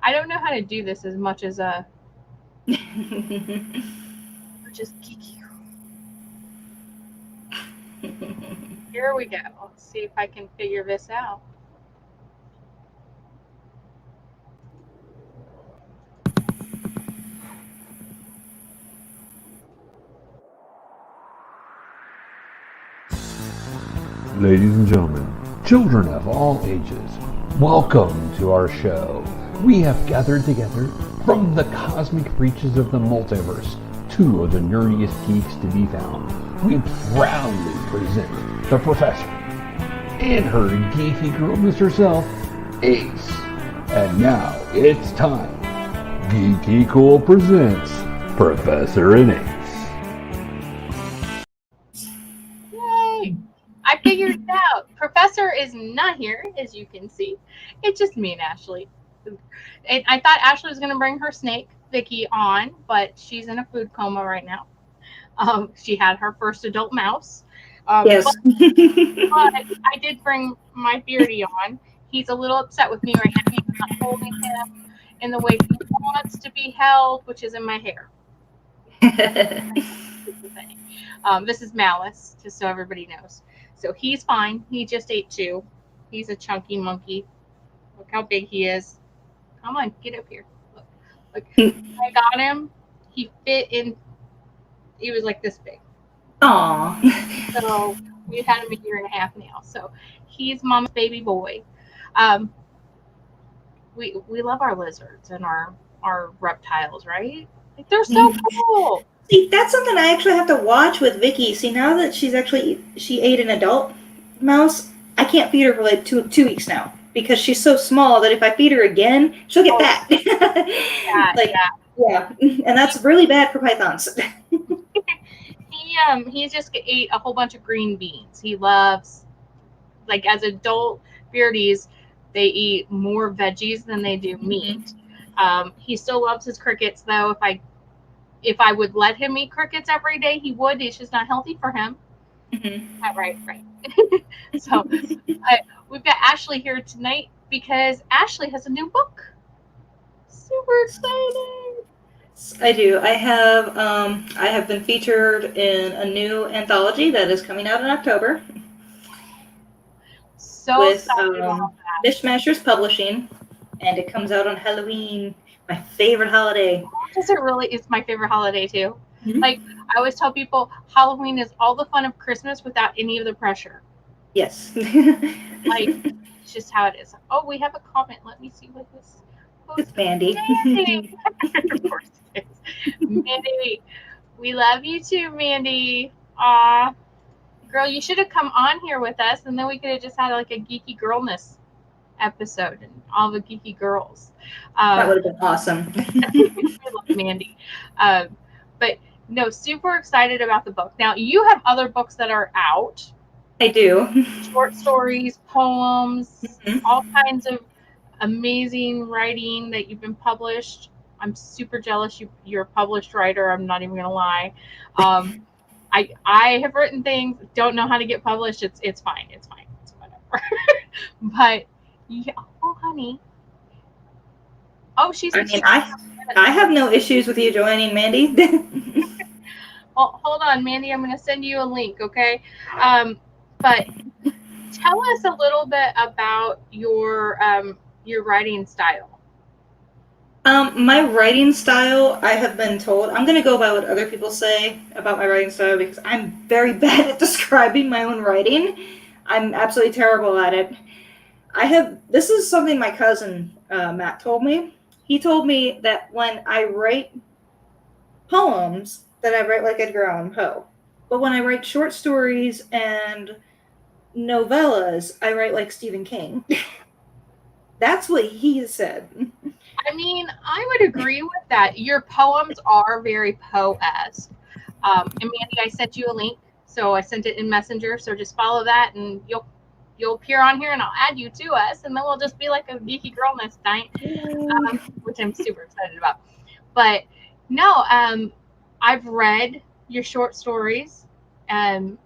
I don't know how to do this as much as just Geeky. Here we go. Let's see if I can figure this out. Ladies and gentlemen, children of all ages, welcome to our show. We have gathered together from the cosmic reaches of the multiverse, two of the nerdiest geeks to be found. We proudly present the Professor and her geeky girlness herself, Ace. And now it's time. GeekyKOOL presents Professor and Ace. Yay! I figured it out. Professor is not here, as you can see. It's just me and Ashley. And I thought Ashley was going to bring her snake, Vicky, on, but she's in a food coma right now. She had her first adult mouse. Yes. But I did bring my Beardy on. He's a little upset with me right now. He's not holding him in the way he wants to be held, which is in my hair. This is Malice, just so everybody knows. So he's fine. He just ate 2. He's a chunky monkey. Look how big he is. Come on, get up here. Look. I got him. He fit in. He was like this big. Aw. So we've had him a year and a half now. So he's Mama's baby boy. We love our lizards and our reptiles, right? Like, they're so cool. See, that's something I actually have to watch with Vicky. See, now that she ate an adult mouse, I can't feed her for like two weeks now because she's so small that if I feed her again, she'll get fat. Yeah, and that's really bad for pythons. He just ate a whole bunch of green beans. He loves, like, as adult beardies, they eat more veggies than they do meat. He still loves his crickets, though. If I would let him eat crickets every day, he would. It's just not healthy for him. Mm-hmm. Right. So we've got Ashley here tonight because Ashley has a new book. Super exciting! I do. I have been featured in a new anthology that is coming out in October. So with excited about that. Mishmashers Publishing, and it comes out on Halloween, my favorite holiday. Does it really? It's my favorite holiday too. Mm-hmm. Like, I always tell people, Halloween is all the fun of Christmas without any of the pressure. Yes. Like, it's just how it is. Oh, we have a comment. Let me see what this. It's Mandy. Mandy. Of course it is. Mandy, we love you too, Mandy. Aw. Girl, you should have come on here with us, and then we could have just had like a geeky girlness episode and all the geeky girls. That would have been awesome. I love Mandy. But no, super excited about the book. Now, you have other books that are out. I do. Short stories, poems, Mm-hmm. all kinds of amazing writing that you've been published. I'm super jealous you're a published writer. I'm not even going to lie. I have written things, don't know how to get published. It's fine. It's whatever. But yeah, oh honey. Oh, she's. I mean, I have no issues with you joining, Mandy. Well, hold on, Mandy. I'm going to send you a link, okay? But tell us a little bit about your writing style. My writing style, I have been told, I'm going to go by what other people say about my writing style because I'm very bad at describing my own writing. I'm absolutely terrible at it. This is something my cousin, Matt, told me. He told me that when I write poems, that I write like Edgar Allan Poe. But when I write short stories and novellas, I write like Stephen King. That's what he said. I mean, I would agree with that. Your poems are very Poe-esque. And Mandy, I sent you a link, so I sent it in Messenger. So just follow that, and you'll appear on here, and I'll add you to us, and then we'll just be like a geeky girlness night, which I'm super excited about. But no, I've read your short stories, and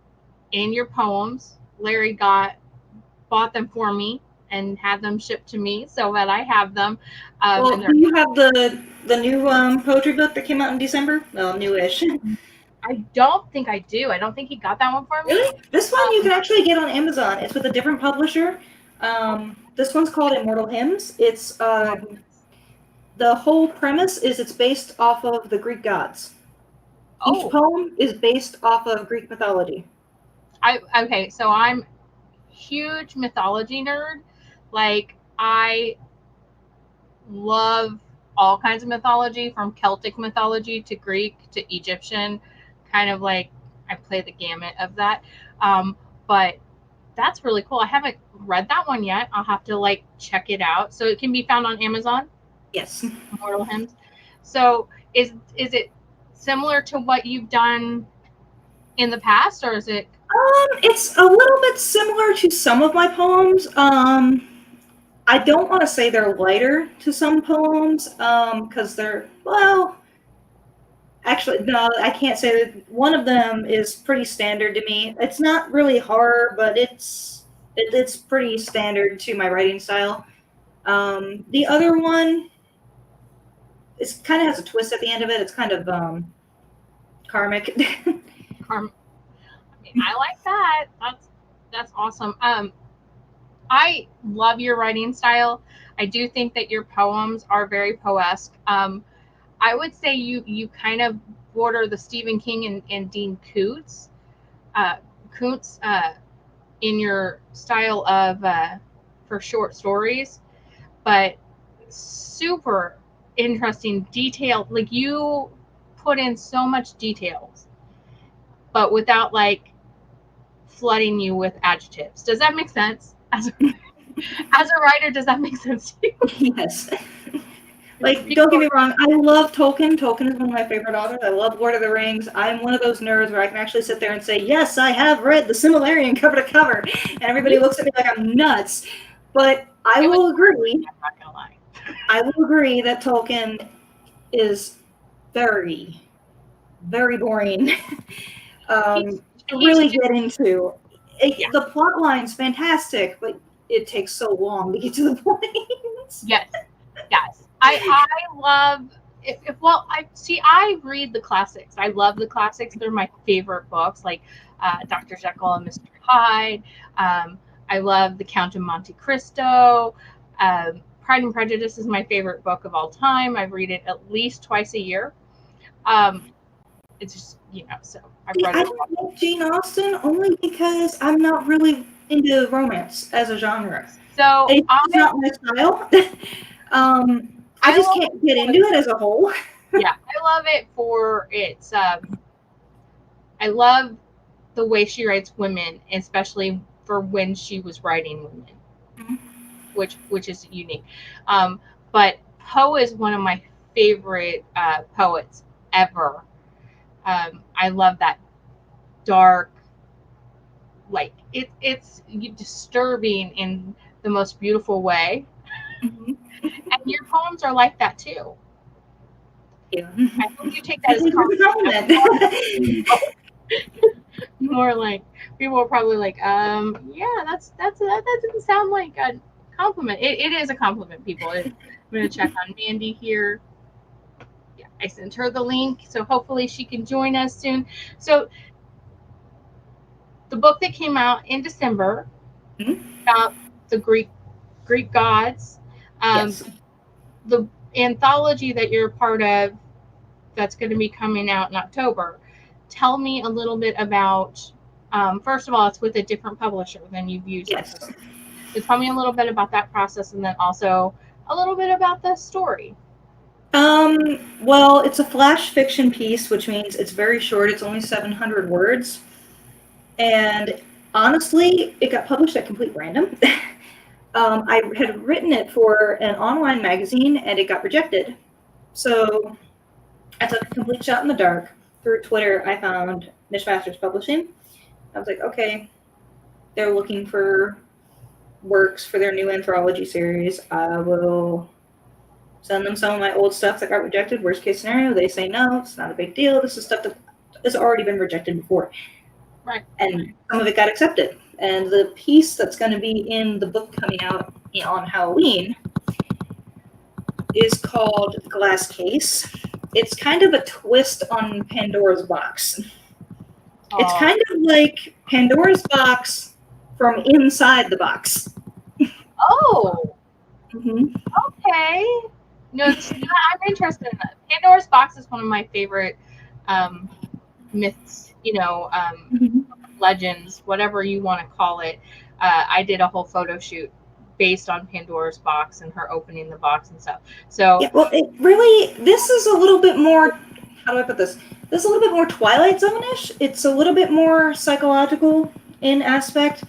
your poems. Larry bought them for me, and have them shipped to me so that I have them. Well, do you have the new poetry book that came out in December? Well, newish. I don't think I do. I don't think he got that one for me. Really? This one you can actually get on Amazon. It's with a different publisher. This one's called Immortal Hymns. It's the whole premise is it's based off of the Greek gods. Each poem is based off of Greek mythology. Okay, so I'm huge mythology nerd. Like, I love all kinds of mythology, from Celtic mythology to Greek to Egyptian. Kind of like I play the gamut of that. But that's really cool. I haven't read that one yet. I'll have to like check it out. So it can be found on Amazon. Yes. Immortal Hymns. So is it similar to what you've done in the past, or is it? It's a little bit similar to some of my poems. I don't want to say they're lighter to some poems, because they're, well, actually, no, I can't say that. One of them is pretty standard to me. It's not really horror, but it's pretty standard to my writing style. The other one, it kind of has a twist at the end of it. It's kind of karmic. I like that. That's awesome. I love your writing style. I do think that your poems are very poesque. I would say you kind of border the Stephen King and Dean Koontz in your style of for short stories, but super interesting, detailed. Like, you put in so much details, but without like flooding you with adjectives. Does that make sense? As a writer, does that make sense to you? Yes. Like, don't get me wrong, I love Tolkien. Tolkien is one of my favorite authors. I love Lord of the Rings. I'm one of those nerds where I can actually sit there and say, yes, I have read the Silmarillion cover to cover. And everybody looks at me like I'm nuts. But I will agree. I'm not gonna lie. I will agree that Tolkien is very, very boring to really get into. The plot line's fantastic, but it takes so long to get to the point. Yes. I love I read the classics. I love the classics. They're my favorite books, like Dr. Jekyll and Mr. Hyde. I love The Count of Monte Cristo. Pride and Prejudice is my favorite book of all time. I read it at least twice a year. It's just, so I've read it. I don't like Jane Austen only because I'm not really into romance as a genre. So it's not my style. I just can't get into it as a whole. Yeah, I love it for its. I love the way she writes women, especially for when she was writing women, which is unique. But Poe is one of my favorite poets ever. I love that dark, like it's disturbing in the most beautiful way. And your poems are like that too. Yeah. I hope you take that as a compliment. More like, people are probably like, that doesn't sound like a compliment. It is a compliment, people. I'm gonna check on Mandy here. Yeah, I sent her the link, so hopefully she can join us soon. So the book that came out in December about the Greek gods. Yes. The anthology that you're a part of, that's going to be coming out in October. Tell me a little bit about. First of all, it's with a different publisher than you've used. Yes. So tell me a little bit about that process, and then also a little bit about the story. Well, it's a flash fiction piece, which means it's very short. It's only 700 words. And honestly, it got published at complete random. I had written it for an online magazine, and it got rejected. So I took a complete shot in the dark. Through Twitter, I found Mishmasters Publishing. I was like, okay, they're looking for works for their new anthology series. I will send them some of my old stuff that got rejected. Worst case scenario, they say no, it's not a big deal. This is stuff that has already been rejected before. Right. And some of it got accepted. And the piece that's going to be in the book coming out on Halloween is called Glass Case. It's kind of a twist on Pandora's Box. It's kind of like Pandora's Box from inside the box. Oh. Mm-hmm. Okay. No, I'm interested in that. Pandora's Box is one of my favorite myths, legends, whatever you want to call it. I did a whole photo shoot based on Pandora's Box and her opening the box and stuff. So yeah, well, this is a little bit more, how do I put this? This is a little bit more Twilight Zone-ish. It's a little bit more psychological in aspect.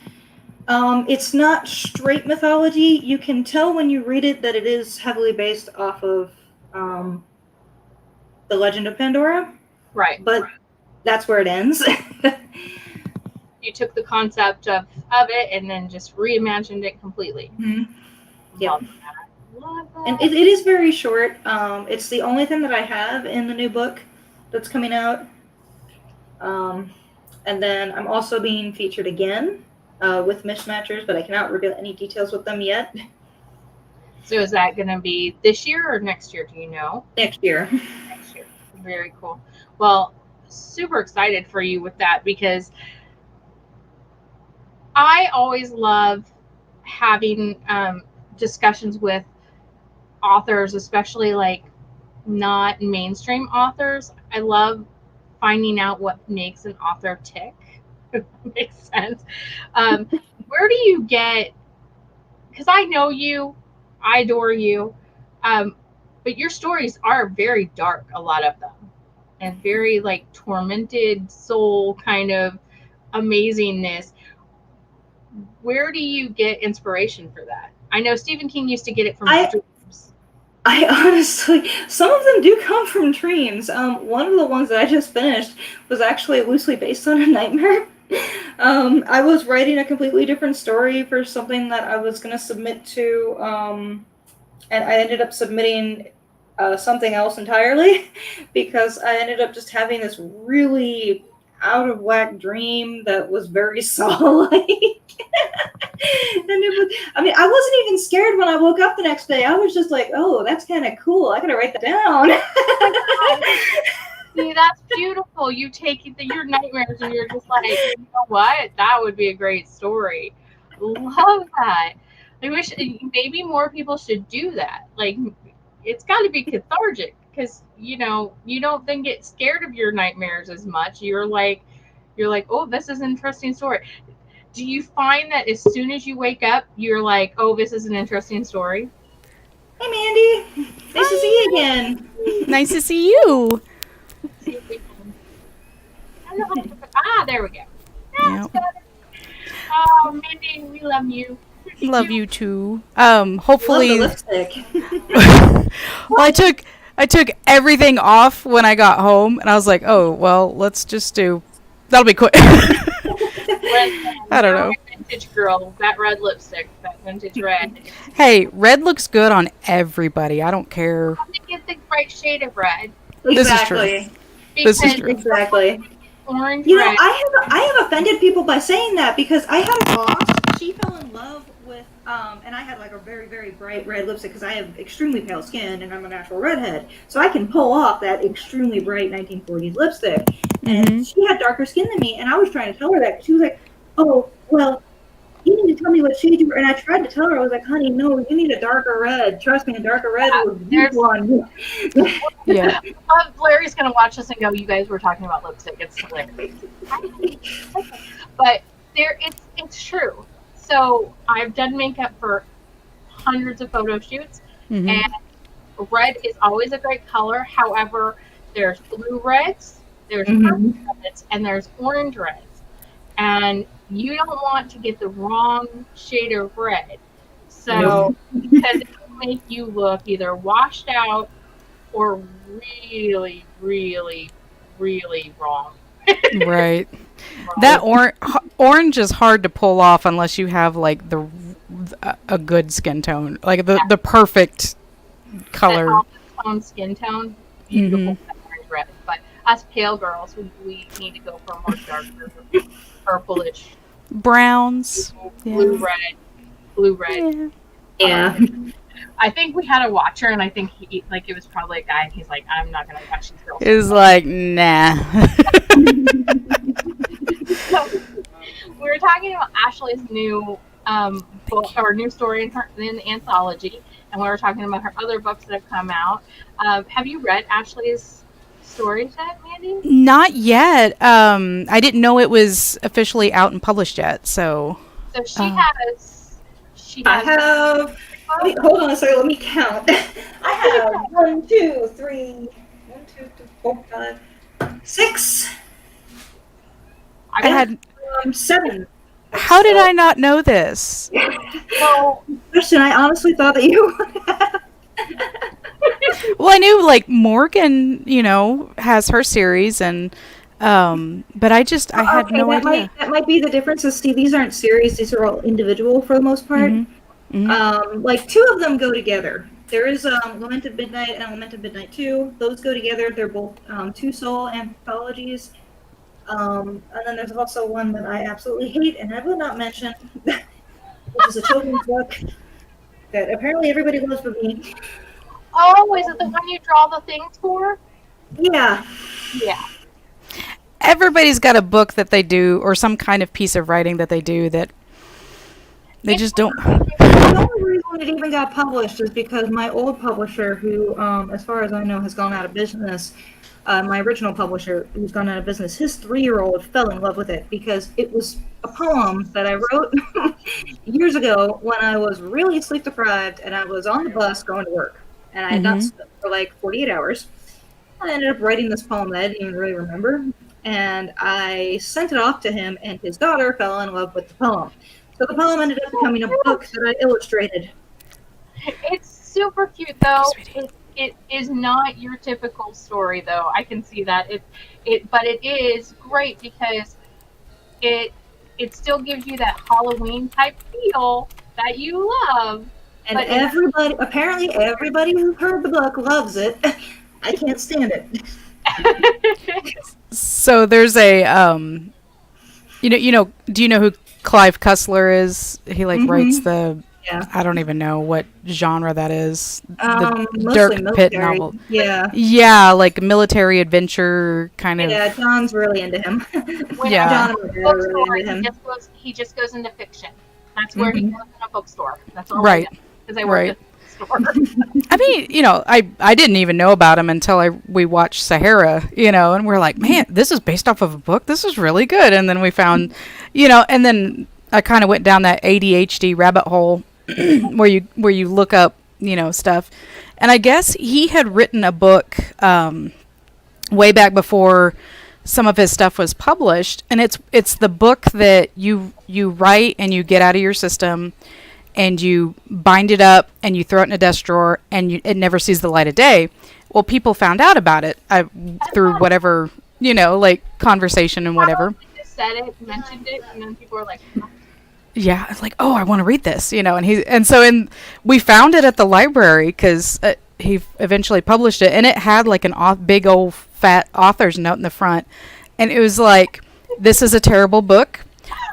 It's not straight mythology. You can tell when you read it that it is heavily based off of the Legend of Pandora. Right. But that's where it ends. You took the concept of it and then just reimagined it completely. Mm-hmm. Yeah. Love that. And it is very short. It's the only thing that I have in the new book that's coming out. And then I'm also being featured again with Mismatchers, but I cannot reveal any details with them yet. So is that going to be this year or next year? Do you know? Next year. Next year. Very cool. Well, super excited for you with that because I always love having discussions with authors, especially like not mainstream authors. I love finding out what makes an author tick. If that makes sense. Where do you get, because I know you, I adore you, but your stories are very dark, a lot of them, and very like tormented soul kind of amazingness. Where do you get inspiration for that? I know Stephen King used to get it from dreams. I honestly, some of them do come from dreams. One of the ones that I just finished was actually loosely based on a nightmare. I was writing a completely different story for something that I was going to submit to, and I ended up submitting something else entirely because I ended up just having this really out of whack dream that was very Saw-like. And I wasn't even scared when I woke up the next day. I was just like, oh, that's kind of cool. I gotta write that down. See, that's beautiful. You take your nightmares and you're just like, you know what? That would be a great story. Love that. I wish maybe more people should do that. Like, it's got to be cathartic because, you don't then get scared of your nightmares as much. You're like, oh, this is an interesting story. Do you find that as soon as you wake up, you're like, oh, this is an interesting story? Hey, Mandy. Nice to see you again. Nice to see you. See if we can. I don't know how to there we go. That's better. Oh, Mandy, we love you. Love you too. Hopefully. Love the lipstick. Well, I took everything off when I got home, and I was like, oh, well, let's just that'll be quick. I don't know. Vintage girl, that red lipstick, that vintage red. Hey, red looks good on everybody. I don't care. You have to get the right shade of red. Exactly. This is true. Exactly. Orange, You red. know, I have offended people by saying that because I had a boss. She fell in love with and I had like a very, very bright red lipstick because I have extremely pale skin and I'm a natural redhead, so I can pull off that extremely bright 1940s lipstick. And she had darker skin than me, and I was trying to tell her that. She was like, "Oh, well, you need to tell me what shade you were." And I tried to tell her, I was like, "Honey, no, you need a darker red. Trust me, a darker red would be one." Yeah. Larry's gonna watch this and go, "You guys were talking about lipstick. It's hilarious." But it's true. So I've done makeup for hundreds of photo shoots, and red is always a great color. However, there's blue reds, there's purple reds, and there's orange reds. And you don't want to get the wrong shade of red. So, because it will make you look either washed out or really, really, really wrong. Right. That orange is hard to pull off unless you have like a good skin tone, like the perfect color. That skin tone, beautiful orange red. But us pale girls, we need to go for more darker, purplish, browns, blue red. Yeah. Yeah. I think we had a watcher, and I think it was probably a guy, and he's like, I'm not gonna watch these girls. It was like, nah. So, we were talking about Ashley's new book or new story in the anthology, and we were talking about her other books that have come out. Have you read Ashley's story yet, Mandy? Not yet. I didn't know it was officially out and published yet. So So I have. Wait, hold on a second. Let me count. I have 1, 2, 3, 4, 5, 6. I had. 7. How did I not know this? So, Question. I honestly thought that you. Well, I knew like Morgan, has her series, and but I had no idea. That might be the difference. Is, see, these aren't series; these are all individual for the most part. Like 2 of them go together. There is Lamented Midnight and Lamented Midnight 2. Those go together. They're both 2 solo anthologies. And then there's also one that I absolutely hate and I will not mention, which is a children's book that apparently everybody loves but me. oh, is it the one you draw the things for? Yeah. Yeah. Everybody's got a book that they do, or some kind of piece of writing that they do that they just don't. The only reason it even got published is because my old publisher, who, as far as I know, has gone out of business, my original publisher, who's gone out of business, his 3-year-old fell in love with it because it was a poem that I wrote years ago when I was really sleep deprived and I was on the bus going to work. And I had not slept for like 48 hours. I ended up writing this poem that I didn't even really remember. And I sent it off to him, and his daughter fell in love with the poem. So the poem ended up becoming a book that I illustrated. It's super cute, though. It is not your typical story, though. I can see that. But it is great because it still gives you that Halloween type feel that you love. And apparently everybody who heard the book loves it. I can't stand it. So there's a do you know who Clive Cussler is? He writes the I don't even know what genre that is. The Dirk Pitt novel. Yeah. Yeah, like military adventure kind of. Yeah, John's really into him. Yeah. John really into him. He just goes into fiction. That's where he goes in a bookstore. That's all. Right. Because I work at a store. I mean, I didn't even know about him until we watched Sahara, and we're like, man, this is based off of a book. This is really good. And then we found, and then I kind of went down that ADHD rabbit hole where you look up, stuff. And I guess he had written a book way back before some of his stuff was published, and it's the book that you write and you get out of your system, and you bind it up and you throw it in a desk drawer, and it never sees the light of day. Well, people found out about it through whatever, conversation and whatever. You just said it, mentioned it, and then people were like, yeah, it's like, oh, I want to read this, and we found it at the library because he eventually published it, and it had like big old fat author's note in the front, and it was like, this is a terrible book.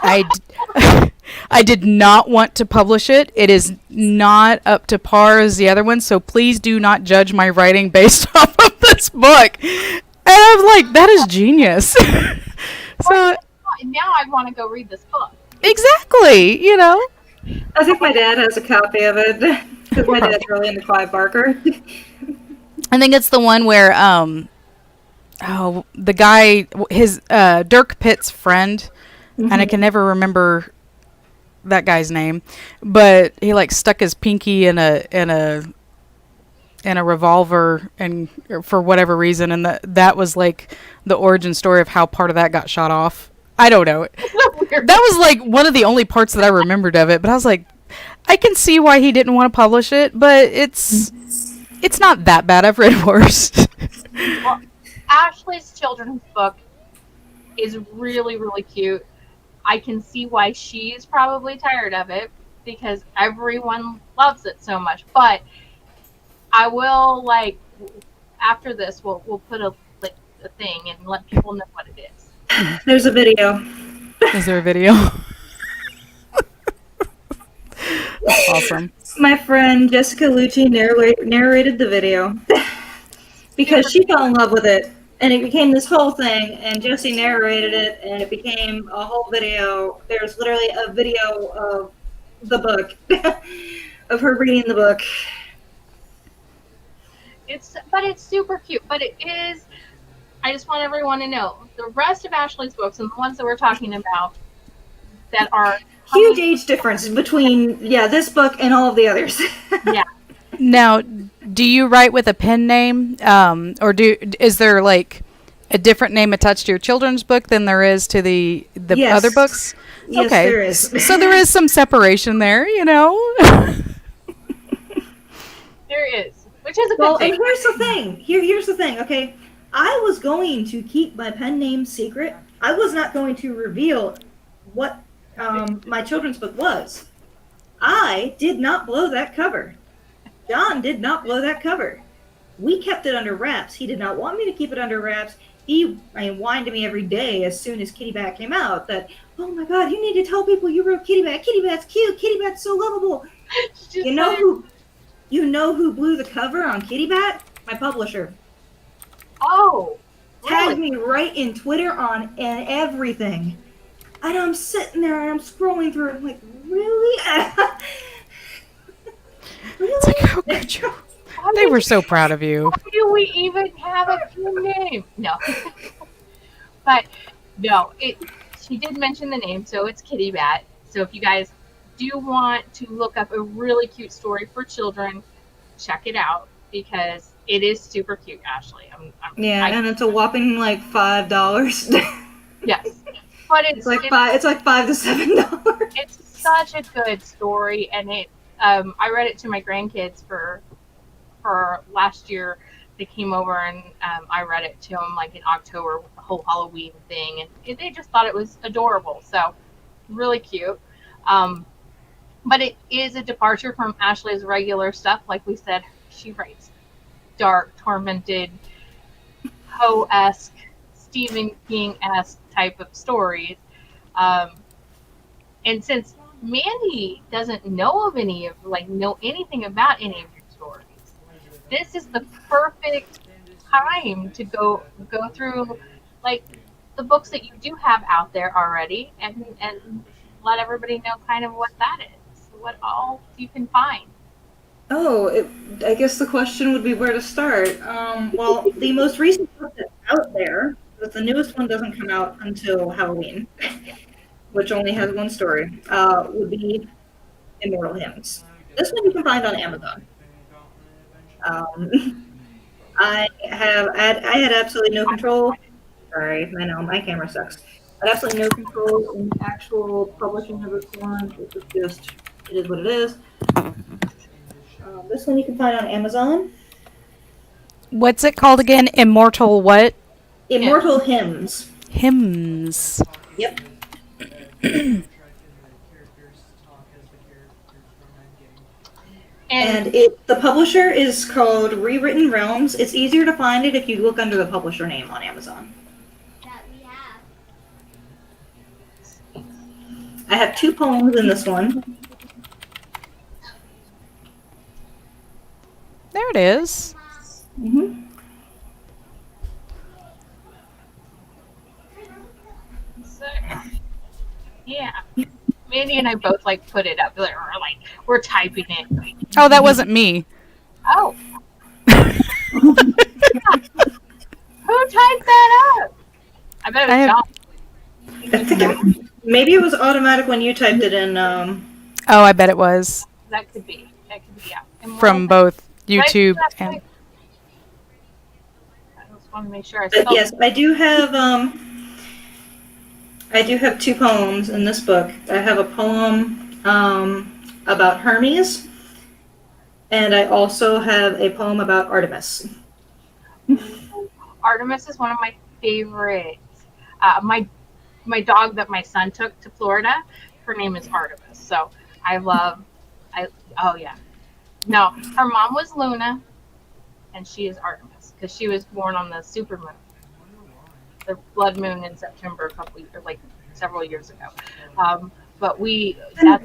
I did not want to publish it. It is not up to par as the other one, so please do not judge my writing based off of this book. And I'm like, that is genius. So now I want to go read this book. Exactly, I think my dad has a copy of it because my dad's really into Clive Barker. I think it's the one where the guy, his Dirk Pitt's friend, and I can never remember that guy's name, but he stuck his pinky in a revolver, and for whatever reason, and that was the origin story of how part of that got shot off. I don't know. That was one of the only parts that I remembered of it, but I was like, I can see why he didn't want to publish it, but it's not that bad. I've read worse. Well, Ashley's children's book is really, really cute. I can see why she's probably tired of it because everyone loves it so much. But I will after this, we'll put a thing and let people know what it is. There's a video. Is there a video? That's awesome. My friend Jessica Lucci narrated the video because she fell in love with it, and it became this whole thing. And Jessie narrated it, and it became a whole video. There's literally a video of the book, of her reading the book. But it's super cute. But it is. I just want everyone to know the rest of Ashley's books and the ones that we're talking about that are huge age difference between this book and all of the others. Yeah. Now, do you write with a pen name, or is there like a different name attached to your children's book than there is to the Yes. other books? Yes, okay, there is. So there is some separation there, you know. There is, which is a good Well, thing. and here's the thing. Here's the thing. Okay, I was going to keep my pen name secret. I was not going to reveal what my children's book was. I did not blow that cover. John did not blow that cover. We kept it under wraps. He did not want me to keep it under wraps. He whined to me every day as soon as Kitty Bat came out that, oh my God, you need to tell people you wrote Kitty Bat. Kitty Bat's cute. Kitty Bat's so lovable. You know who blew the cover on Kitty Bat? My publisher. Oh, Tagged really? me right in Twitter and everything. And I'm sitting there and I'm scrolling through. I'm like, really? Really? It's like, how could you? They were so proud of you. Why do we even have a true name? No. But no, she did mention the name, so it's Kitty Bat. So if you guys do want to look up a really cute story for children, check it out because it is super cute, Ashley. And it's a whopping like $5. Yes, but it's like $5 to $7. It's such a good story, and I read it to my grandkids for last year. They came over and I read it to them like in October with the whole Halloween thing, and they just thought it was adorable. So really cute. But it is a departure from Ashley's regular stuff. Like we said, she writes dark, tormented, Poe-esque, Stephen King-esque type of stories. And since Mandy doesn't know anything about any of your stories, this is the perfect time to go through like the books that you do have out there already and let everybody know kind of what that is, what all you can find. I guess the question would be where to start. Well, the most recent book that's out there, but the newest one doesn't come out until Halloween, which only has one story, would be Immortal Hymns. This one you can find on Amazon. I had absolutely no control. Sorry, I know my camera sucks. I had absolutely no control in the actual publishing of this one. It is what it is. This one you can find on Amazon. What's it called again? Immortal what? Immortal Hymns. Hymns. Yep. And the publisher is called Rewritten Realms. It's easier to find it if you look under the publisher name on Amazon. I have 2 poems in this one. There it is. Mm-hmm. So, yeah. Mandy and I both put it up. We're typing it. Oh, that wasn't me. Oh. Who typed that up? I bet it was John. Maybe it was automatic when you typed it in. Oh, I bet it was. That could be. Yeah. From both YouTube and. I just want to make sure I But yes, I do have 2 poems in this book. I have a poem about Hermes, and I also have a poem about Artemis. Artemis is one of my favorites. My dog that my son took to Florida, her name is Artemis. So oh yeah. No, her mom was Luna, and she is Artemis because she was born on the supermoon, the blood moon in September several years ago. But the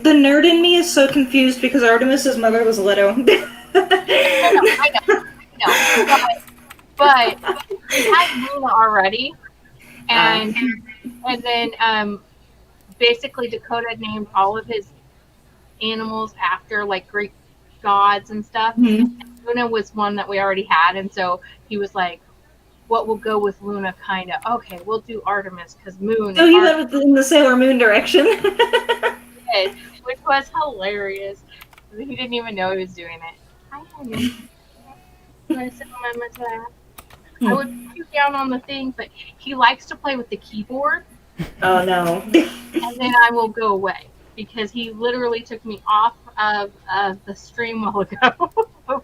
nerd in me is so confused because Artemis's mother was Leto. I know. But he had Luna already, and then basically Dakota named all of his animals after like Greek gods and stuff. Mhm. And Luna was one that we already had, and so he was like, "What will go with Luna?" Kind of. Okay, we'll do Artemis because Moon. So he went in the Sailor Moon direction. Which was hilarious. He didn't even know he was doing it. I don't know. I would put you down on the thing, but he likes to play with the keyboard. Oh no. And then I will go away because he literally took me off of the stream a while ago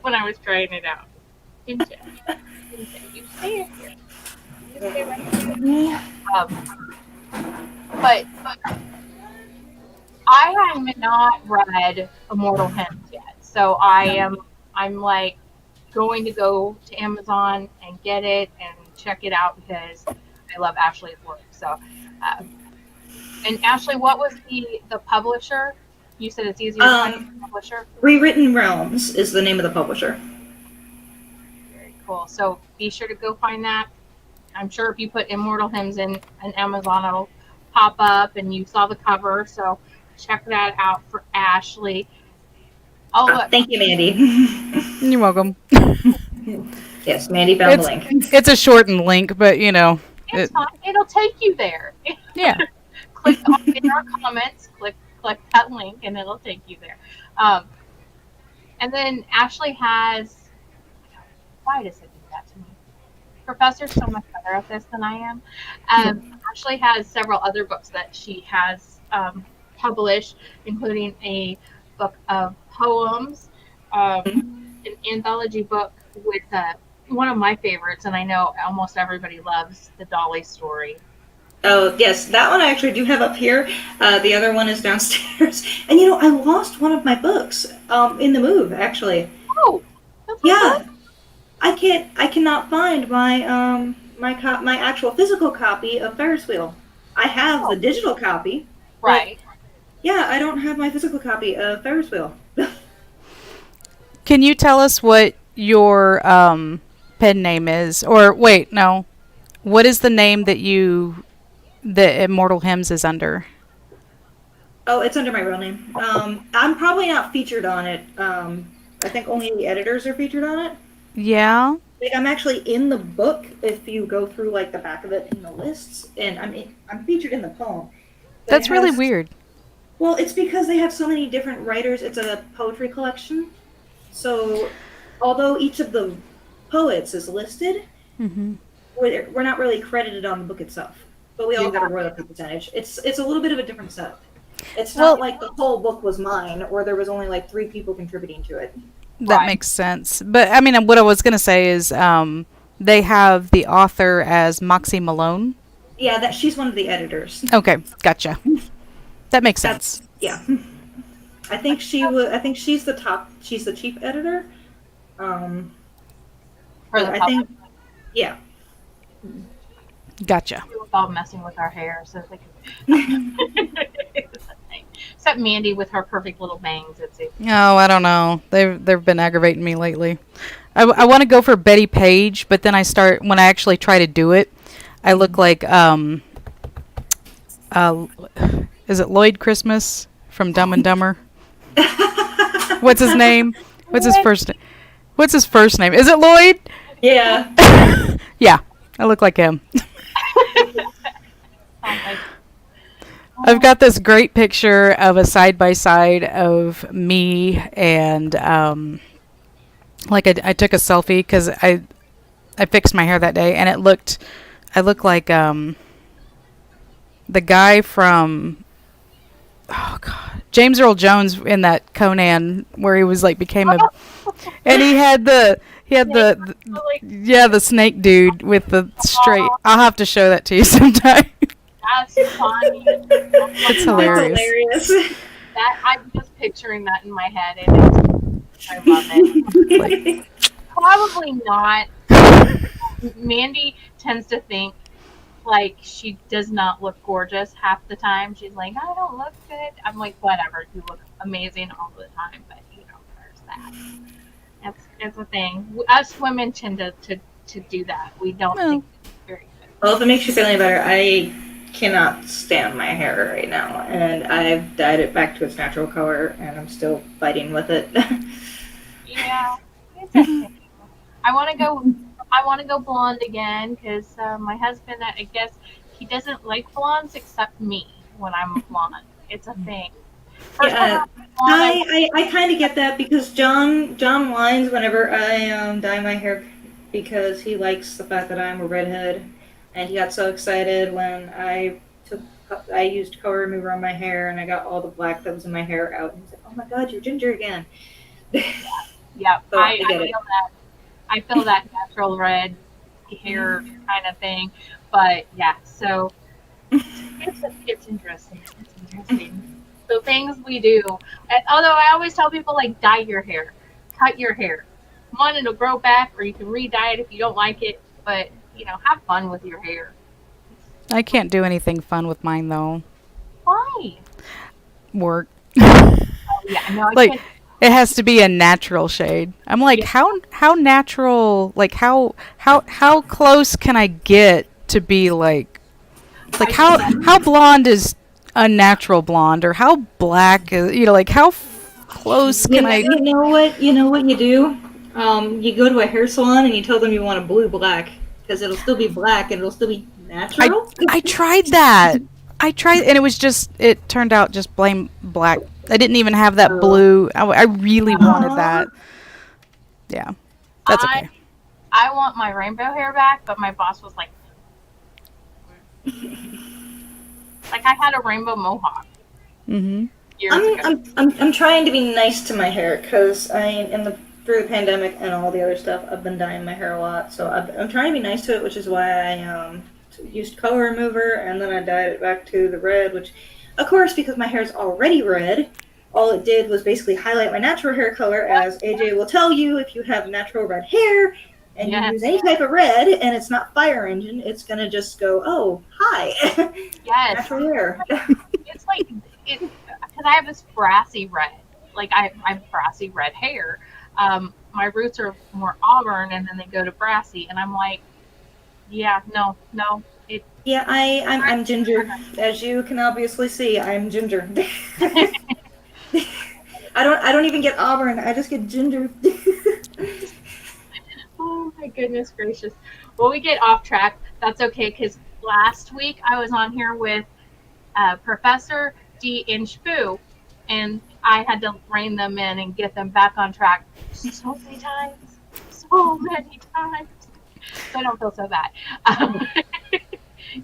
when I was trying it out. You stay here. You stay right here. But I have not read Immortal Hymns yet, so I'm like going to go to Amazon and get it and check it out because I love Ashley's work. So, and Ashley, what was the publisher? You said it's easier to find the publisher. Rewritten Realms is the name of the publisher. Very cool. So be sure to go find that. I'm sure if you put Immortal Hymns in Amazon, it'll pop up, and you saw the cover. So check that out for Ashley. Oh, look. Thank you, Mandy. You're welcome. Yes, Mandy found the link. It's a shortened link, but it's fine. It'll take you there. Yeah. Click in our comments. Click that link, and it'll take you there. And then Ashley has. Why does it do that to me? Professor's so much better at this than I am. Ashley has several other books that she has published, including a book of poems, an anthology book with one of my favorites, and I know almost everybody loves, the Dolly story. Oh, yes, that one I actually do have up here. The other one is downstairs. And I lost one of my books in the move, actually. Oh, yeah. I cannot find my my actual physical copy of Ferris Wheel. I have the digital copy. Right. Yeah, I don't have my physical copy of Ferris Wheel. Can you tell us what your pen name is? Or wait, no. What is the name that the Immortal Hymns is under? Oh, it's under my real name. I'm probably not featured on it. I think only the editors are featured on it. Yeah. Like, I'm actually in the book if you go through like the back of it in the lists, and I'm featured in the poem. That's really weird. Well, it's because they have so many different writers. It's a poetry collection. So, although each of the poets is listed, we're not really credited on the book itself. But we all get a royalty percentage. It's a little bit of a different setup. It's not like the whole book was mine, or there was only like 3 people contributing to it. That makes sense. But, I mean, what I was going to say is they have the author as Moxie Malone. Yeah, she's one of the editors. Okay, gotcha. That makes sense. Yeah. I think she's the top. She's the chief editor. Yeah. Gotcha. It was all messing with our hair, so except Mandy with her perfect little bangs. Oh, I don't know. They've been aggravating me lately. I want to go for Betty Page, but then when I actually try to do it, I look like is it Lloyd Christmas from Dumb and Dumber? What's his name? What's his first name? Is it Lloyd? Yeah. Yeah, I look like him. I've got this great picture of a side-by-side of me and I took a selfie because I fixed my hair that day, and I looked like the guy from James Earl Jones in that Conan where he was and he had the snake dude with the straight. I'll have to show that to you sometime. That's funny. It's hilarious. I'm just picturing that in my head, and I love it. Probably not. Mandy tends to think like she does not look gorgeous half the time. She's like, I don't look good. I'm like, whatever. You look amazing all the time, but there's that. That's a thing. Us women tend to do that. We don't Well, think it's very good. Well, if it makes you feel any better, I cannot stand my hair right now, and I've dyed it back to its natural color, and I'm still fighting with it. Yeah, it's okay. I want to go. I want to go blonde again because my husband, I guess, he doesn't like blondes except me when I'm blonde. It's a thing. First time Yeah, I was blonde, I kind of get that because John whines whenever I dye my hair because he likes the fact that I'm a redhead, and he got so excited when I used color remover on my hair and I got all the black that was in my hair out. And he's like, "Oh my God, you're ginger again." yeah, So I get feel it. that. I feel that natural red hair kind of thing. But yeah, so it's interesting. It's interesting. So things we do. And, although I always tell people like dye your hair, cut your hair. One, it'll grow back, or you can re-dye it if you don't like it. But have fun with your hair. I can't do anything fun with mine though. Why? Work. Oh yeah, no, I Like can't. it has to be a natural shade. I'm like, Yeah. how natural? Like how close can I get to be like how blonde is unnatural blonde, or how black is like how close can I? You know what? You know what you do? You go to a hair salon and you tell them you want a blue black because it'll still be black and it'll still be natural. I tried that. I tried, and it turned out just plain black. I didn't even have that blue. I really wanted that. Yeah, that's okay. I want my rainbow hair back, but my boss was like, I had a rainbow mohawk Mhm. years ago. I'm trying to be nice to my hair because through the pandemic and all the other stuff, I've been dyeing my hair a lot. So I'm trying to be nice to it, which is why I used color remover and then I dyed it back to the red, which, of course, because my hair's already red, all it did was basically highlight my natural hair color, as AJ will tell you, if you have natural red hair and you use any type of red and it's not fire engine, it's going to just go, oh, hi, Yes. natural hair. It's like, because I have this brassy red. Like, I have brassy red hair. My roots are more auburn and then they go to brassy. And I'm like, yeah, no. Yeah, I'm ginger. As you can obviously see, I'm ginger. I don't even get auburn. I just get ginger. Oh my goodness gracious. Well, we get off track. That's okay, because last week I was on here with Professor D and Shpoo, and I had to rein them in and get them back on track so many times. So many times. So I don't feel so bad.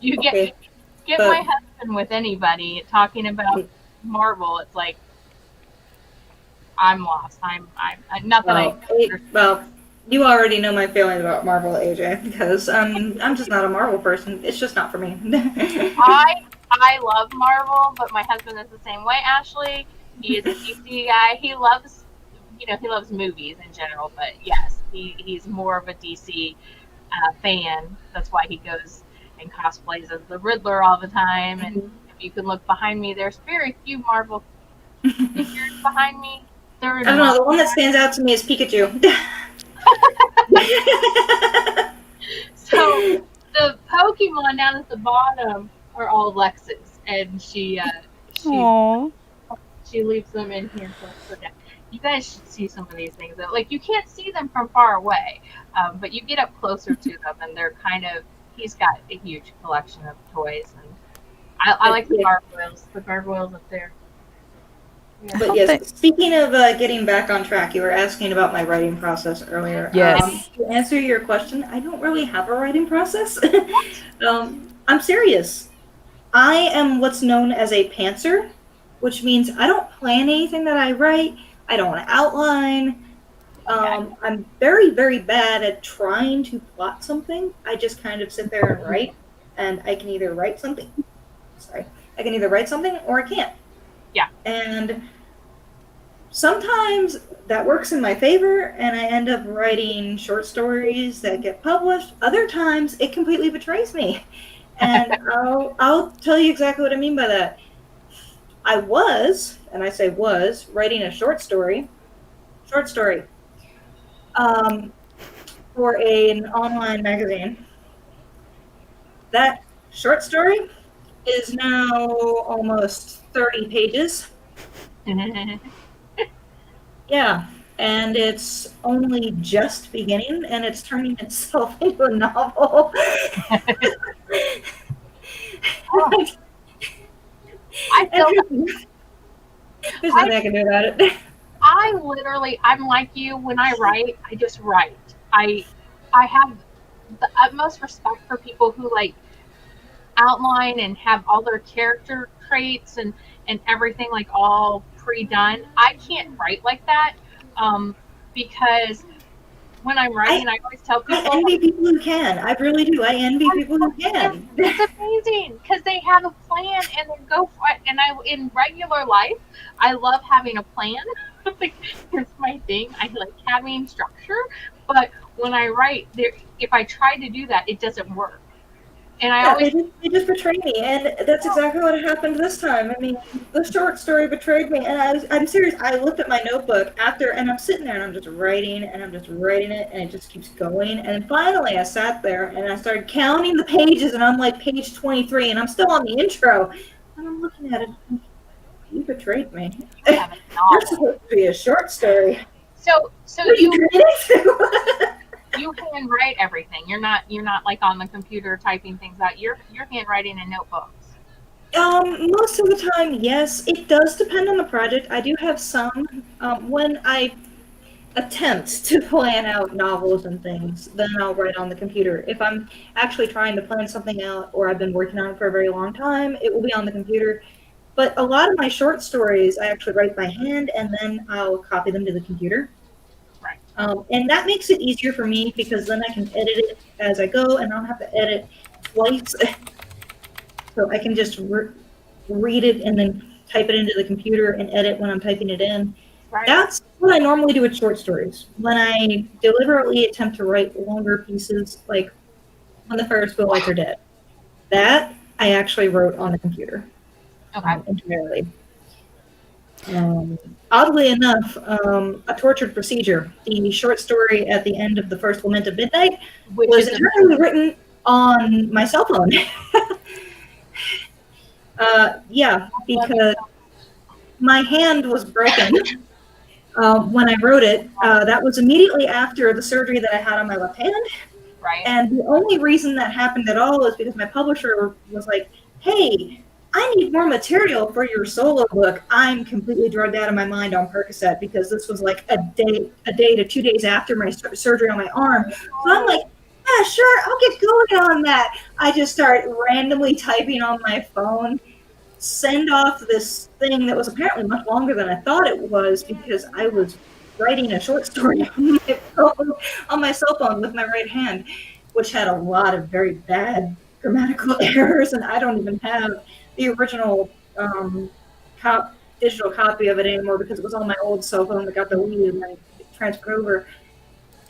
You Okay, get but- my husband with anybody talking about Marvel. It's like I'm lost. I'm not that Well, you already know my feelings about Marvel, AJ, because I'm just not a Marvel person. It's just not for me. I love Marvel, but my husband is the same way. Ashley, he is a DC guy. He loves movies in general, but yes, he's more of a DC fan. That's why he goes and cosplays as the Riddler all the time. And if you can look behind me, there's very few Marvel figures behind me. I don't know. The one that stands out to me is Pikachu. So the Pokemon down at the bottom are all Lex's, and she Aww. she leaves them in here for that. You guys should see some of these things. Like, you can't see them from far away, but you get up closer to them, and they're he's got a huge collection of toys, and I like the gargoyles up there. Yeah. But yes, speaking of getting back on track, you were asking about my writing process earlier. Yes. To answer your question, I don't really have a writing process. I'm serious. I am what's known as a pantser, which means I don't plan anything that I write. I don't want to outline. I'm very, very bad at trying to plot something. I just kind of sit there and write, and I can either write something. I can either write something or I can't. Yeah. And sometimes that works in my favor, and I end up writing short stories that get published. Other times, it completely betrays me. And I'll tell you exactly what I mean by that. I was, and I say was, writing a short story, um, for an online magazine. That short story is now almost 30 pages. Yeah, and it's only just beginning, and it's turning itself into a novel. I feel There's nothing I can do about it. I'm like you. When I write, I just write. I have the utmost respect for people who like outline and have all their character traits and everything like all pre-done. I can't write like that, because when I'm writing, I always tell people, I envy people who can. I really do. I envy people who can. it's amazing because they have a plan and they go for it. And in regular life, I love having a plan. Like, it's my thing. I like having structure, but when I write, if I try to do that, it doesn't work. And they just betrayed me, and that's exactly what happened this time. I mean, the short story betrayed me, and I'm serious. I looked at my notebook after, and I'm sitting there, and I'm just writing, and I'm just writing it, and it just keeps going. And finally, I sat there, and I started counting the pages, and I'm like page 23, and I'm still on the intro, and I'm looking at it. You betrayed me. You're supposed to be a short story. So you handwrite everything. You're not like on the computer typing things out. You're handwriting in notebooks. Most of the time, yes. It does depend on the project. I do have some. When I attempt to plan out novels and things, then I'll write on the computer. If I'm actually trying to plan something out, or I've been working on it for a very long time, it will be on the computer. But a lot of my short stories, I actually write by hand, and then I'll copy them to the computer. Right. And that makes it easier for me because then I can edit it as I go, and I don't have to edit twice. So I can just read it and then type it into the computer and edit when I'm typing it in. Right. That's what I normally do with short stories. When I deliberately attempt to write longer pieces, like When the Ferris Wheel Lights Are Dead, that I actually wrote on the computer. Okay. Entirely. Oddly enough, A Tortured Procedure, the short story at the end of The First Lament of Midnight, was entirely written on my cell phone. Yeah, because my hand was broken when I wrote it. That was immediately after the surgery that I had on my left hand. Right. And the only reason that happened at all is because my publisher was like, hey, I need more material for your solo book. I'm completely drugged out of my mind on Percocet because this was like a day to 2 days after my surgery on my arm. So I'm like, yeah, sure, I'll get going on that. I just start randomly typing on my phone, send off this thing that was apparently much longer than I thought it was because I was writing a short story on my cell phone with my right hand, which had a lot of very bad grammatical errors, and I don't even have the original digital copy of it anymore because it was on my old cell phone that got deleted and I transferred over.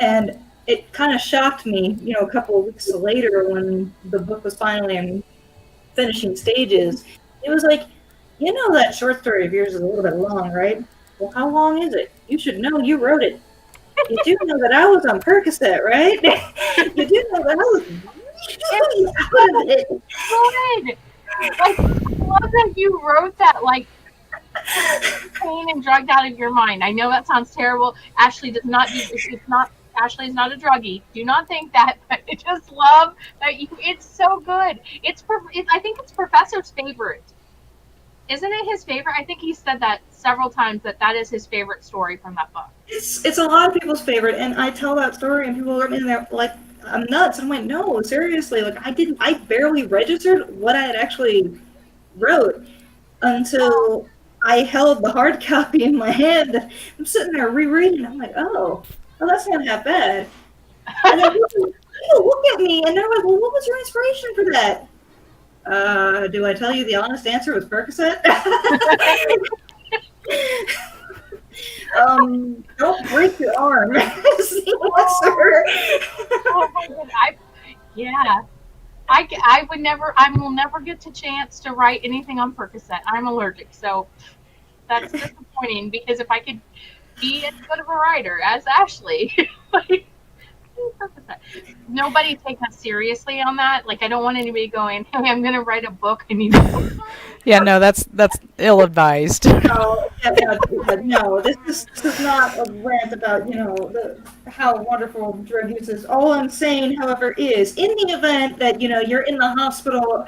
And it kind of shocked me, a couple of weeks later when the book was finally in finishing stages. It was like, that short story of yours is a little bit long, right? Well, how long is it? You should know you wrote it. You do know that I was on Percocet, right? You do know that I was really out of it. Good. Like, I love that you wrote that, like, pain and drugged out of your mind. I know that sounds terrible. Ashley does not do this. Ashley is not a druggie. Do not think that, but I just love that it's so good. I think it's Professor's favorite. Isn't it his favorite? I think he said that several times that is his favorite story from that book. It's a lot of people's favorite, and I tell that story and people are in there like, I'm nuts. I'm like, no, seriously, like I barely registered what I had actually wrote until I held the hard copy in my hand. I'm sitting there rereading. I'm like, oh, that's not that bad. And then people look at me and they're like, well, what was your inspiration for that? Do I tell you the honest answer was Percocet? Don't break your arm. Oh my God. Yeah. I would never, I will never get a chance to write anything on Percocet. I'm allergic, so that's disappointing because if I could be as good of a writer as Ashley, like, Percocet. Nobody take us seriously on that. Like, I don't want anybody going, hey, I'm going to write a book. I need to. Yeah, no, that's ill advised. No, no, this is not a rant about, how wonderful drug use is. All I'm saying, however, is in the event that, you're in the hospital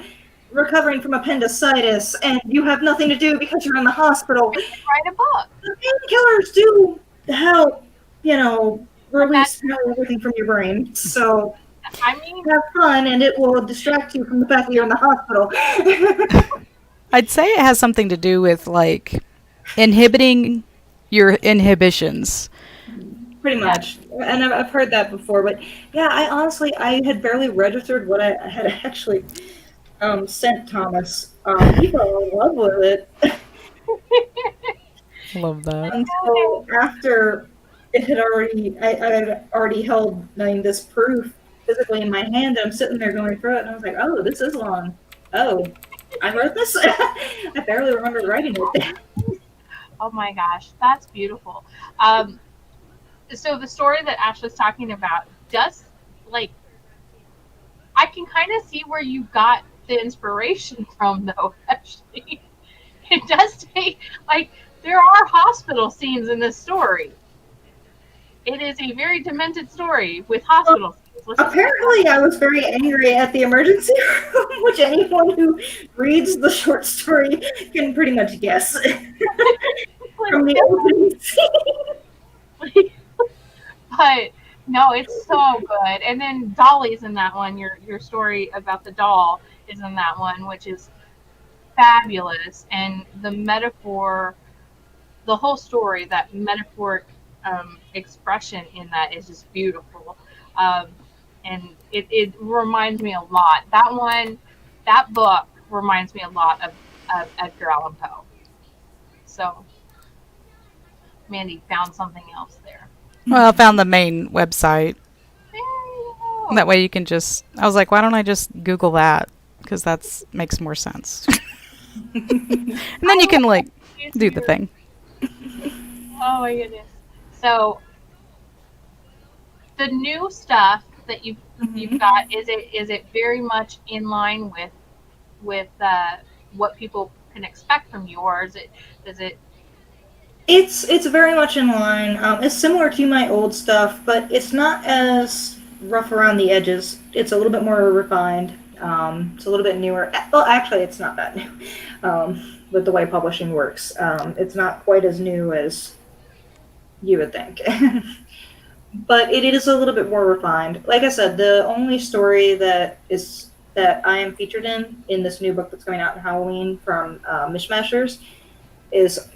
recovering from appendicitis and you have nothing to do because you're in the hospital, Write a book. the painkillers do help, release everything from your brain. So I mean, have fun and it will distract you from the fact that you're in the hospital. I'd say it has something to do with like inhibiting your inhibitions. Pretty much. And I've heard that before. But yeah, I had barely registered what I had actually sent Thomas. He fell in love with it. Love that. And so after it had I had already held this proof physically in my hand, I'm sitting there going through it, and I was like, oh, this is long. Oh, I wrote this? I barely remember writing it. oh my gosh, that's beautiful. So the story that Ash was talking about does, like, I can kind of see where you got the inspiration from, though, actually. It does take, like, there are hospital scenes in this story. It is a very demented story with hospital scenes. Apparently, I was very angry at the emergency room, which anyone who reads the short story can pretty much guess from the opening scene. But no, it's so good. And then Dolly's in that one. Your story about the doll is in that one, which is fabulous. And the metaphor, the whole story, that metaphoric expression in that is just beautiful. And it reminds me a lot. That book reminds me a lot of Edgar Allan Poe. So, Mandy found something else there. Well, I found the main website. There you go. That way you can just. I was like, why don't I just Google that? Because that makes more sense. And then you can like do the thing. Oh my goodness. So the new stuff that you've got, is it very much in line with what people can expect from you, or is it It's very much in line. It's similar to my old stuff, but it's not as rough around the edges. It's a little bit more refined. It's a little bit newer. Well, actually, it's not that new with the way publishing works. It's not quite as new as you would think. But it is a little bit more refined. Like I said, the only story that I am featured in this new book that's coming out in Halloween from Mishmashers is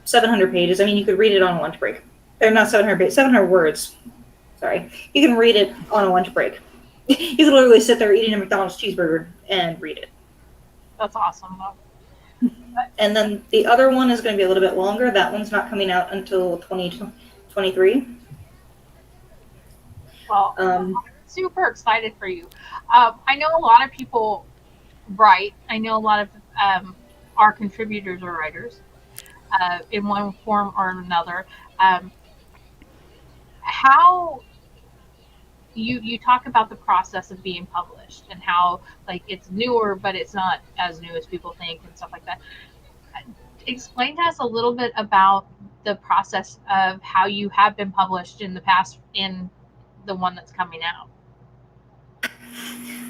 700 pages. I mean, you could read it on a lunch break. Or not 700 pages, 700 words. Sorry. You can read it on a lunch break. You could literally sit there eating a McDonald's cheeseburger and read it. That's awesome. And then the other one is going to be a little bit longer. That one's not coming out until 2023. Well, I'm super excited for you. I know a lot of people write. I know a lot of our contributors are writers in one form or another. How you talk about the process of being published and how, like, it's newer, but it's not as new as people think and stuff like that. Explain to us a little bit about the process of how you have been published in the past in the one that's coming out.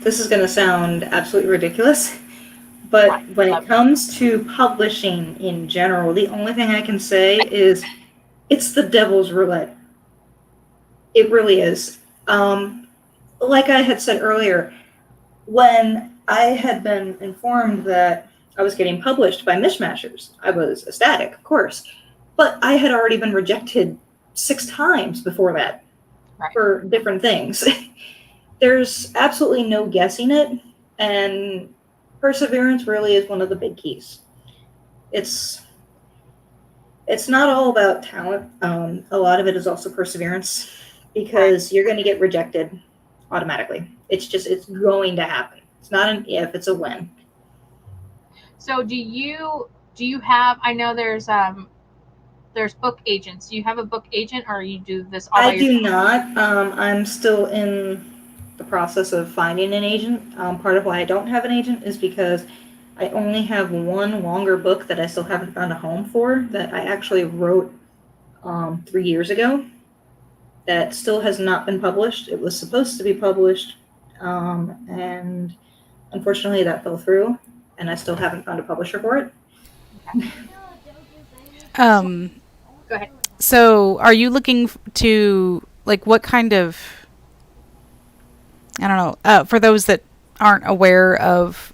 This is going to sound absolutely ridiculous, but when it comes to publishing in general, the only thing I can say is it's the devil's roulette. It really is. Like I had said earlier, when I had been informed that I was getting published by Mishmashers, I was ecstatic, of course, but I had already been rejected 6 times before that. Right. For different things. There's absolutely no guessing it, and perseverance really is one of the big keys. It's not all about talent. A lot of it is also perseverance, because you're going to get rejected automatically. It's going to happen. It's not an if, it's a when. So do you have? I know there's book agents. Do you have a book agent, or you do this all by I do yourself? not. I'm still in the process of finding an agent. Part of why I don't have an agent is because I only have one longer book that I still haven't found a home for that I actually wrote 3 years ago that still has not been published. It was supposed to be published, and unfortunately that fell through, and I still haven't found a publisher for it. Um, Go ahead. so are you looking to, like, what kind of, I don't know, for those that aren't aware of,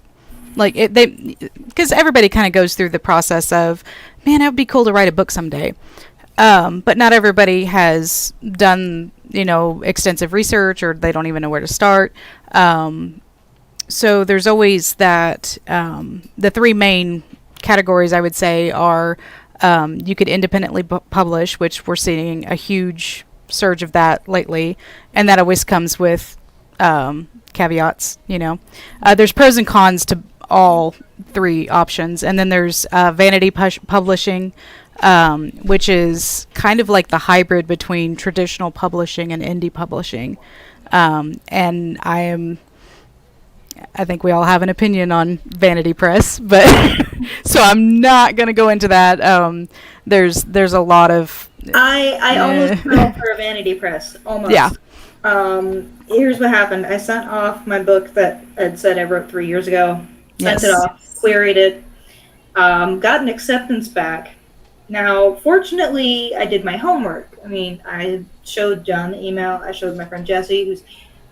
like, because everybody kind of goes through the process of, man, it would be cool to write a book someday. But not everybody has done, extensive research, or they don't even know where to start. So there's always that, the three main categories I would say are, you could independently publish, which we're seeing a huge surge of that lately, and that always comes with caveats. There's pros and cons to all three options, and then there's vanity publishing, which is kind of like the hybrid between traditional publishing and indie publishing. And I think we all have an opinion on vanity press, but so I'm not going to go into that. There's a lot of. I almost fell for a vanity press. Almost. Yeah. Here's what happened. I sent off my book that Ed said I wrote 3 years ago. Sent it off, queried it, got an acceptance back. Now, fortunately, I did my homework. I mean, I showed John the email. I showed my friend Jesse, who's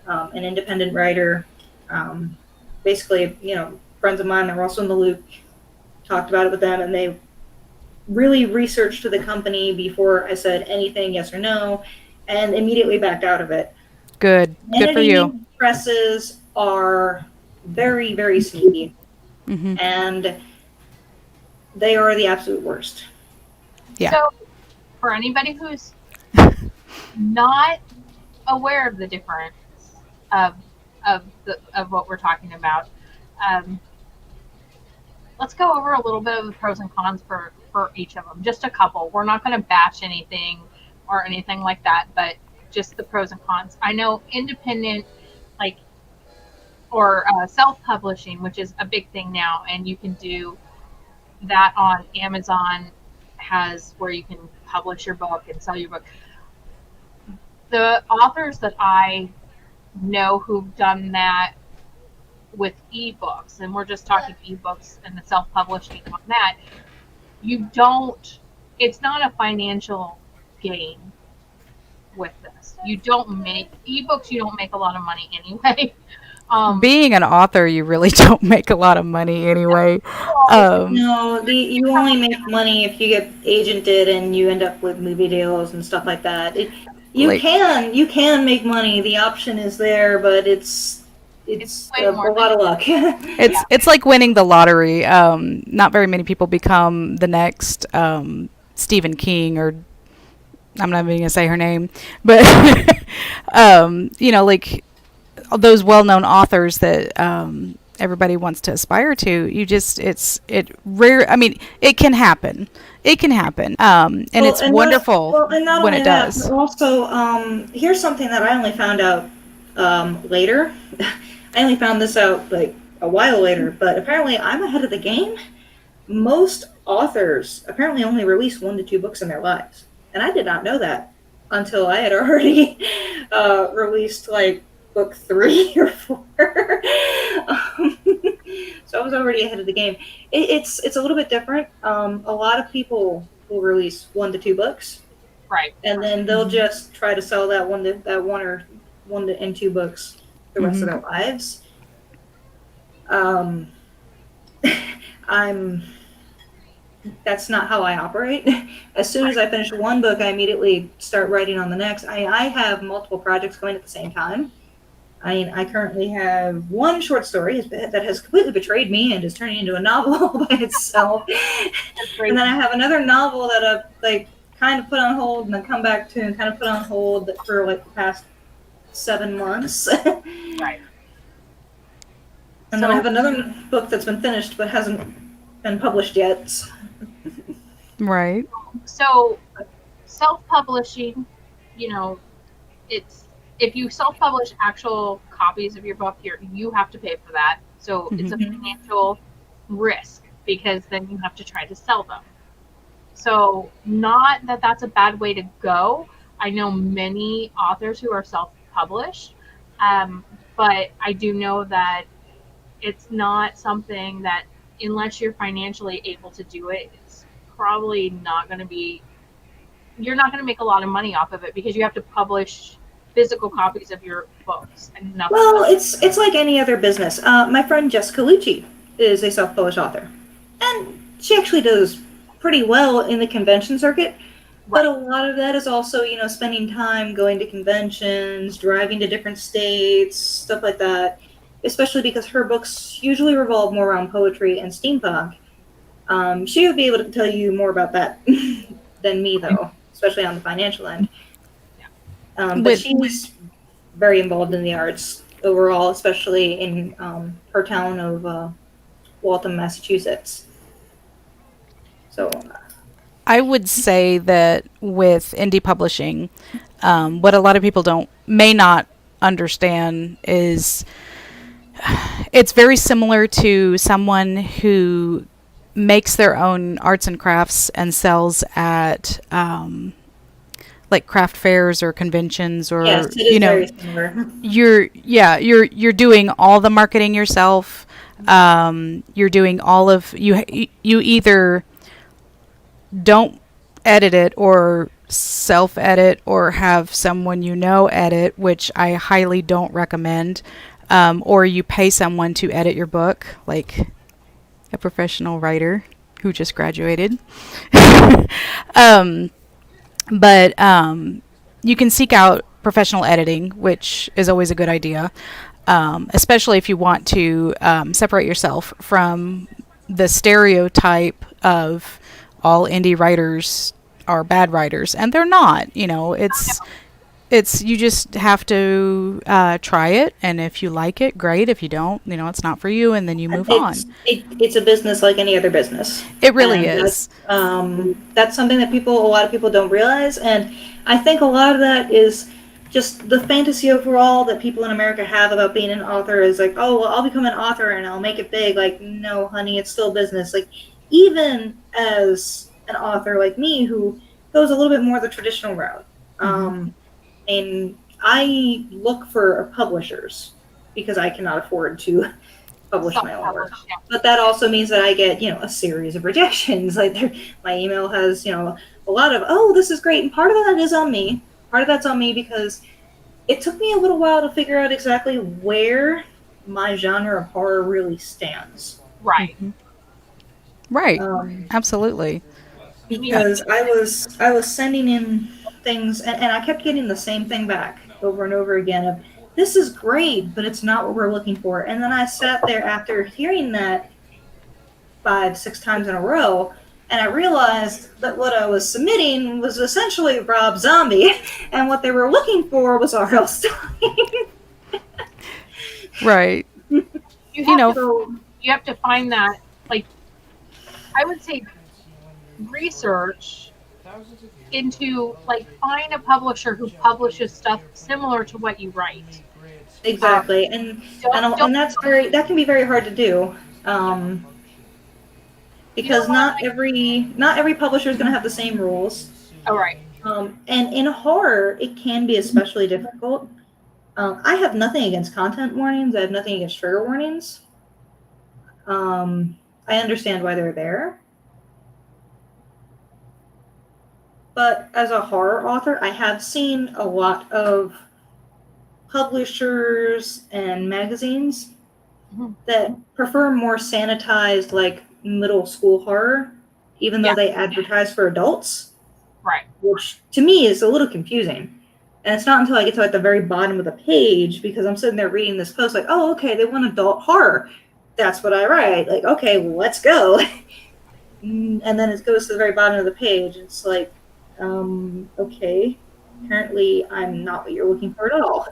an independent writer. Basically, friends of mine that were also in the loop, talked about it with them, and they really researched the company before I said anything, yes or no, and immediately backed out of it. Good for you. Presses are very, very sneaky, Mm-hmm. and they are the absolute worst. Yeah. So, for anybody who's not aware of the difference of what we're talking about, let's go over a little bit of the pros and cons for each of them. Just a couple. We're not going to bash anything or anything like that, but just the pros and cons. I know independent, or self-publishing, which is a big thing now, and you can do that on Amazon, has where you can publish your book and sell your book. The authors that I know who've done that with ebooks, and we're just talking ebooks and the self-publishing on that, it's not a financial gain with this. You don't make a lot of money anyway. Being an author, you really don't make a lot of money anyway. No, you only make money if you get agented and you end up with movie deals and stuff like that. You can make money. The option is there, but it's a lot of luck. It's like winning the lottery. Not very many people become the next Stephen King, or I'm not even going to say her name, but like those well-known authors that everybody wants to aspire to. It can happen. It can happen. And it's wonderful when it does. Also, here's something that I only found out later. I only found this out like a while later, but apparently I'm ahead of the game. Most authors apparently only release 1 to 2 books in their lives. And I did not know that until I had already released like book 3 or 4. So I was already ahead of the game. It's a little bit different. A lot of people will release 1 to 2 books, right? And then they'll just try to sell that one and 2 books the rest of their lives. That's not how I operate. As soon as I finish one book, I immediately start writing on the next. I have multiple projects going at the same time. I currently have one short story that has completely betrayed me and is turning into a novel by itself. And then I have another novel that I've kind of put on hold and then come back to and kind of put on hold for the past 7 months. Right. And then I have another book that's been finished but hasn't been published yet. Right. So self-publishing, you know, it's if you self-publish actual copies of your book, you have to pay for that. So it's a financial risk because then you have to try to sell them. So not that that's a bad way to go. I know many authors who are self-published, but I do know that it's not something that, unless you're financially able to do it, it's probably not going to be, you're not going to make a lot of money off of it because you have to publish physical copies of your books and nothing. Well, it's like any other business. My friend Jessica Lucci is a self-published author, and she actually does pretty well in the convention circuit. But a lot of that is also, spending time going to conventions, driving to different states, stuff like that. Especially because her books usually revolve more around poetry and steampunk. She would be able to tell you more about that than me, though, especially on the financial end. But she's very involved in the arts overall, especially in her town of Waltham, Massachusetts. So I would say that with indie publishing, what a lot of people may not understand is it's very similar to someone who makes their own arts and crafts and sells at like craft fairs or conventions, or yes, it is very similar. You're doing all the marketing yourself. You're doing all of you either don't edit it or self-edit or have someone edit, which I highly don't recommend, or you pay someone to edit your book, like a professional writer who just graduated. But you can seek out professional editing, which is always a good idea, especially if you want to separate yourself from the stereotype of all indie writers are bad writers, and they're not. It's you just have to try it, and if you like it, great. If you don't, it's not for you, and then you move on. It's a business like any other business. It really is. That's something that a lot of people don't realize, and I think a lot of that is just the fantasy overall that people in America have about being an author is like, oh, well, I'll become an author and I'll make it big. Like, no, honey, it's still business. Like, even as an author like me who goes a little bit more the traditional route, and I look for publishers because I cannot afford to publish my own work. But that also means that I get, a series of rejections. Like my email has, a lot of, oh, this is great. And part of that is on me. Part of that's on me because it took me a little while to figure out exactly where my genre of horror really stands. Right. Right. Absolutely. Because I was sending in things and I kept getting the same thing back over and over again of, this is great, but it's not what we're looking for. And then I sat there after hearing that 5-6 times in a row, and I realized that what I was submitting was essentially Rob Zombie, and what they were looking for was R.L. Stein. Right. You have to find that, like, I would say research into, like, find a publisher who publishes stuff similar to what you write. Exactly, and that's that can be very hard to do, because not every publisher is going to have the same rules. Oh, right. And in horror, it can be especially difficult. I have nothing against content warnings. I have nothing against trigger warnings. I understand why they're there. But as a horror author, I have seen a lot of publishers and magazines that prefer more sanitized, like, middle school horror, even though they advertise for adults. Right. Which, to me, is a little confusing. And it's not until I get to, like, the very bottom of the page, because I'm sitting there reading this post, like, oh, okay, they want adult horror. That's what I write. Like, okay, well, let's go. And then it goes to the very bottom of the page. It's like, okay, apparently I'm not what you're looking for at all.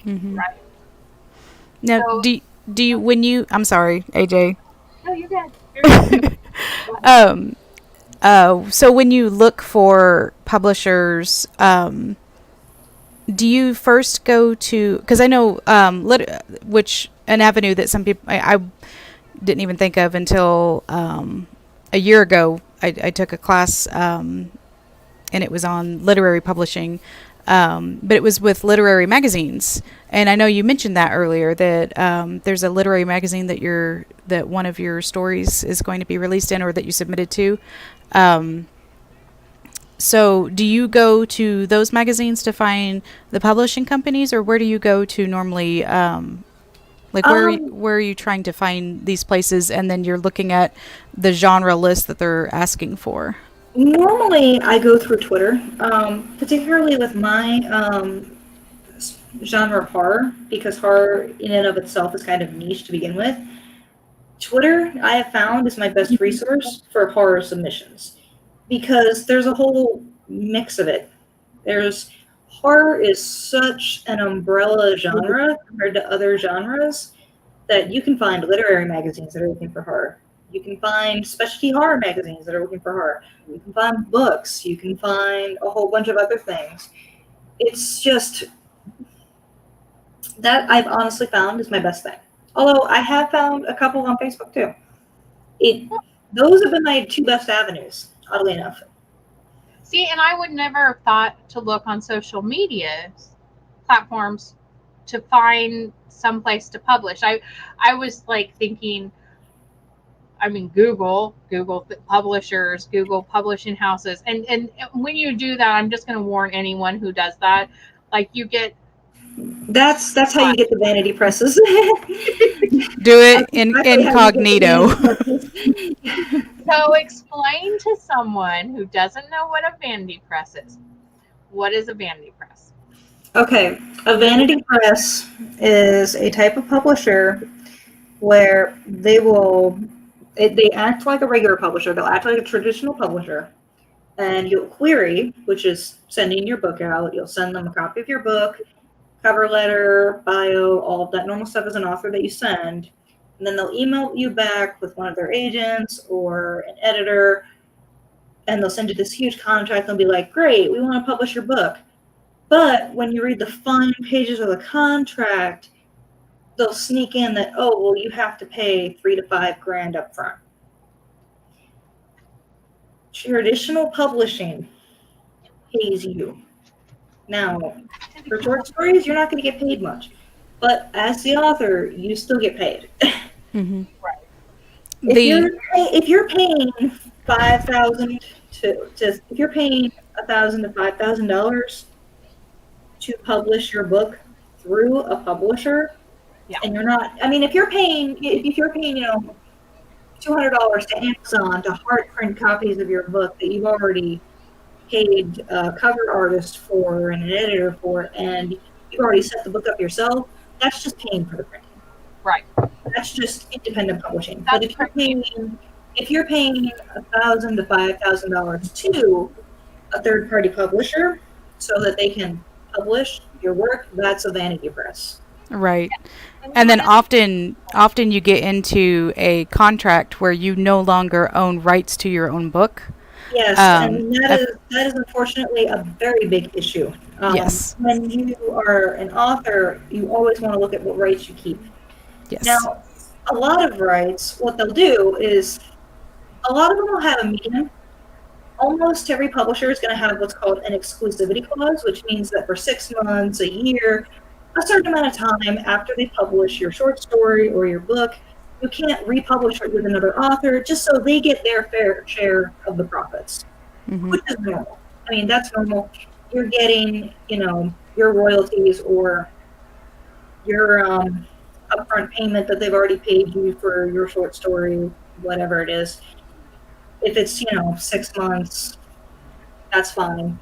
Right. Now, So, do do you when you? I'm sorry, AJ. No, you're good. You're good. So when you look for publishers, do you first go to? Because I know which an avenue that some people I didn't even think of until a year ago. I took a class and it was on literary publishing, but it was with literary magazines. And I know you mentioned that earlier that there's a literary magazine that one of your stories is going to be released in, or that you submitted to. So do you go to those magazines to find the publishing companies, or where do you go to normally? Where are you trying to find these places, and then you're looking at the genre list that they're asking for? Normally, I go through Twitter, particularly with my genre horror, because horror in and of itself is kind of niche to begin with. Twitter, I have found, is my best resource for horror submissions, because there's a whole mix of it. Horror is such an umbrella genre compared to other genres that you can find literary magazines that are looking for horror. You can find specialty horror magazines that are looking for horror. You can find books. You can find a whole bunch of other things. It's just that I've honestly found is my best thing. Although I have found a couple on Facebook too. Those have been my two best avenues, oddly enough. See, and I would never have thought to look on social media platforms to find some place to publish. I was like thinking, Google publishers, Google publishing houses. And when you do that, I'm just going to warn anyone who does that. Like, you get... That's how you get the vanity presses. Do it incognito. So explain to someone who doesn't know what a vanity press is. What is a vanity press? Okay, a vanity press is a type of publisher where they act like a regular publisher. They'll act like a traditional publisher, and you'll query, which is sending your book out. You'll send them a copy of your book, cover letter, bio, all of that normal stuff as an author that you send. And then they'll email you back with one of their agents or an editor, and they'll send you this huge contract. They'll be like, great, we want to publish your book. But when you read the fine pages of the contract, they'll sneak in that, oh, well, you have to pay $3,000 to $5,000 up front. Traditional publishing pays you. Now, for short stories, you're not going to get paid much. But as the author, you still get paid. Mm-hmm. Right. If you're paying $5,000 if you're paying $1,000 to $5,000 to publish your book through a publisher, and you're not, if you're paying $200 to Amazon to hard print copies of your book that you've already paid a cover artist for and an editor for, and you've already set the book up yourself, that's just paying for the printing. Right. That's just independent publishing. But if you're paying $1,000 to $5,000 to a third-party publisher so that they can publish your work, that's a vanity press. Right. And then often you get into a contract where you no longer own rights to your own book. Yes, and that is unfortunately a very big issue. Yes. When you are an author, you always want to look at what rights you keep. Yes. Now, a lot of rights, what they'll do is, a lot of them will have a median. Almost every publisher is going to have what's called an exclusivity clause, which means that for 6 months, a year, a certain amount of time after they publish your short story or your book, you can't republish it with another author just so they get their fair share of the profits, which is normal. That's normal. You're getting, your royalties or your upfront payment that they've already paid you for your short story, whatever it is. If it's, 6 months, that's fine.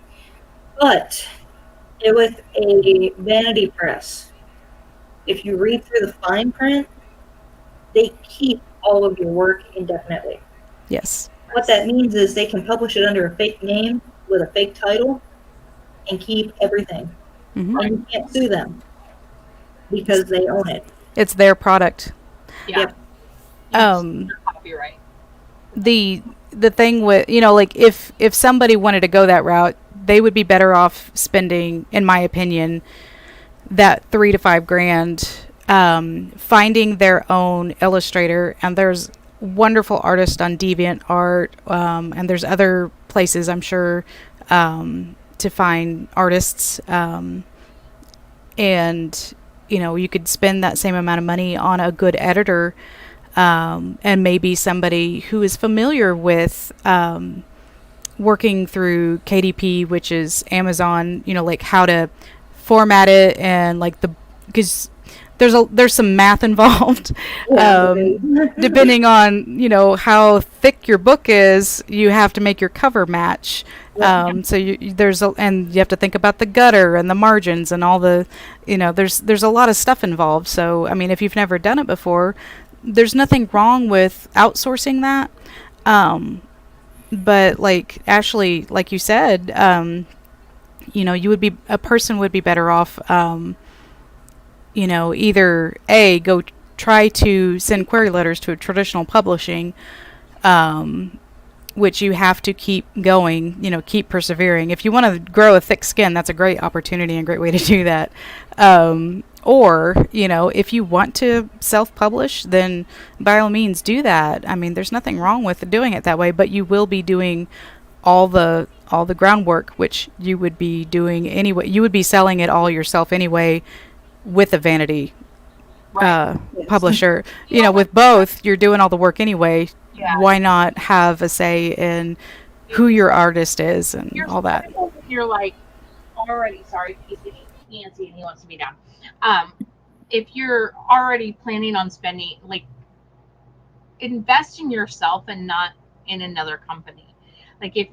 But with a vanity press, if you read through the fine print, they keep all of your work indefinitely. Yes. What that means is they can publish it under a fake name with a fake title and keep everything. And you can't sue them because they own it. It's their product. Yeah. Yep. Copyright. The thing with, like if somebody wanted to go that route, they would be better off spending, in my opinion, that $3,000 to $5,000 finding their own illustrator. And there's wonderful artists on DeviantArt, and there's other places, I'm sure, to find artists, and you could spend that same amount of money on a good editor, and maybe somebody who is familiar with working through KDP, which is Amazon, like how to format it, and like because there's some math involved. Depending on how thick your book is, you have to make your cover match. So and you have to think about the gutter and the margins and all the, there's a lot of stuff involved. So I mean, if you've never done it before, there's nothing wrong with outsourcing that. But like Ashley, like you said, a person would be better off, either go try to send query letters to a traditional publishing, which you have to keep going, keep persevering. If you want to grow a thick skin, that's a great opportunity and great way to do that. Or, if you want to self-publish, then by all means do that. I mean, there's nothing wrong with doing it that way, but you will be doing all the groundwork, which you would be doing anyway. You would be selling it all yourself anyway with a vanity publisher. With both, you're doing all the work anyway. Yeah. Why not have a say in who your artist is and all that? You're like already, sorry, Nancy, and he wants to be down. If you're already planning on spending, like, invest in yourself and not in another company. Like if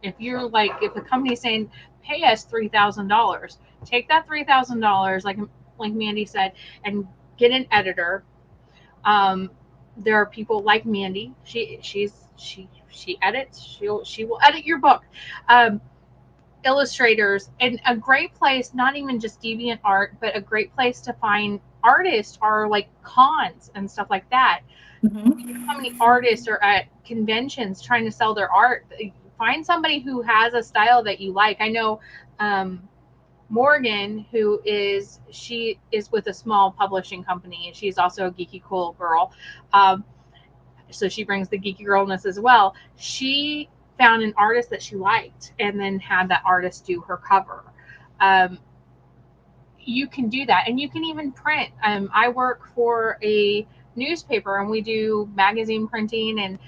the company's saying, pay us $3,000, take that $3,000, like Mandy said, and get an editor. There are people like Mandy. She edits. She will edit your book. Illustrators, and a great place, not even just DeviantArt, but a great place to find artists are like cons and stuff like that. Mm-hmm. How many artists are at conventions trying to sell their art? Find somebody who has a style that you like. I know Morgan, she is with a small publishing company, and she's also a GeekyKOOL girl. So she brings the geeky girlness as well. She found an artist that she liked and then had that artist do her cover. You can do that, and you can even print. I work for a newspaper, and we do magazine printing, and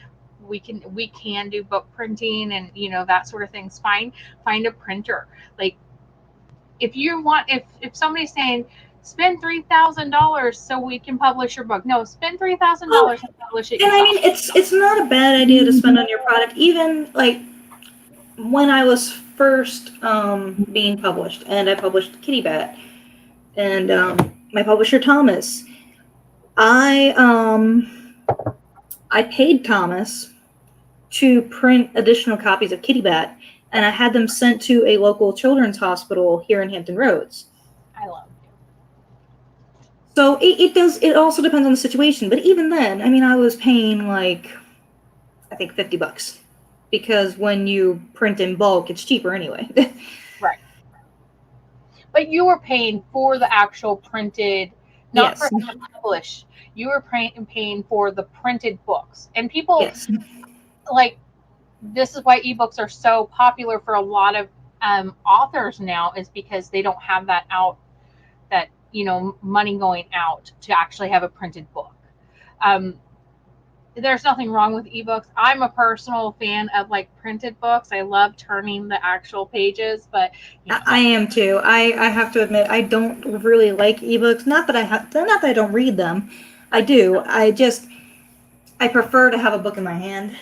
we can do book printing, and that sort of things. Find a printer. Like if somebody's saying spend $3,000 so we can publish your book, no, spend $3,000 and publish it yourself. And I mean, it's not a bad idea to spend on your product. Even like when I was first being published, and I published Kitty Bat, and my publisher Thomas, I paid Thomas to print additional copies of Kitty Bat, and I had them sent to a local children's hospital here in Hampton Roads. I love it. So it also depends on the situation. But even then, I mean, I was paying like, I think $50, because when you print in bulk, it's cheaper anyway. Right. But you were paying for the actual printed, not for the publish. You were paying for the printed books. And people, like, this is why ebooks are so popular for a lot of authors now, is because they don't have that money going out to actually have a printed book. There's nothing wrong with ebooks. I'm a personal fan of like printed books. I love turning the actual pages, but I am too. I have to admit, I don't really like ebooks. Not that I don't read them. I do. I prefer to have a book in my hand.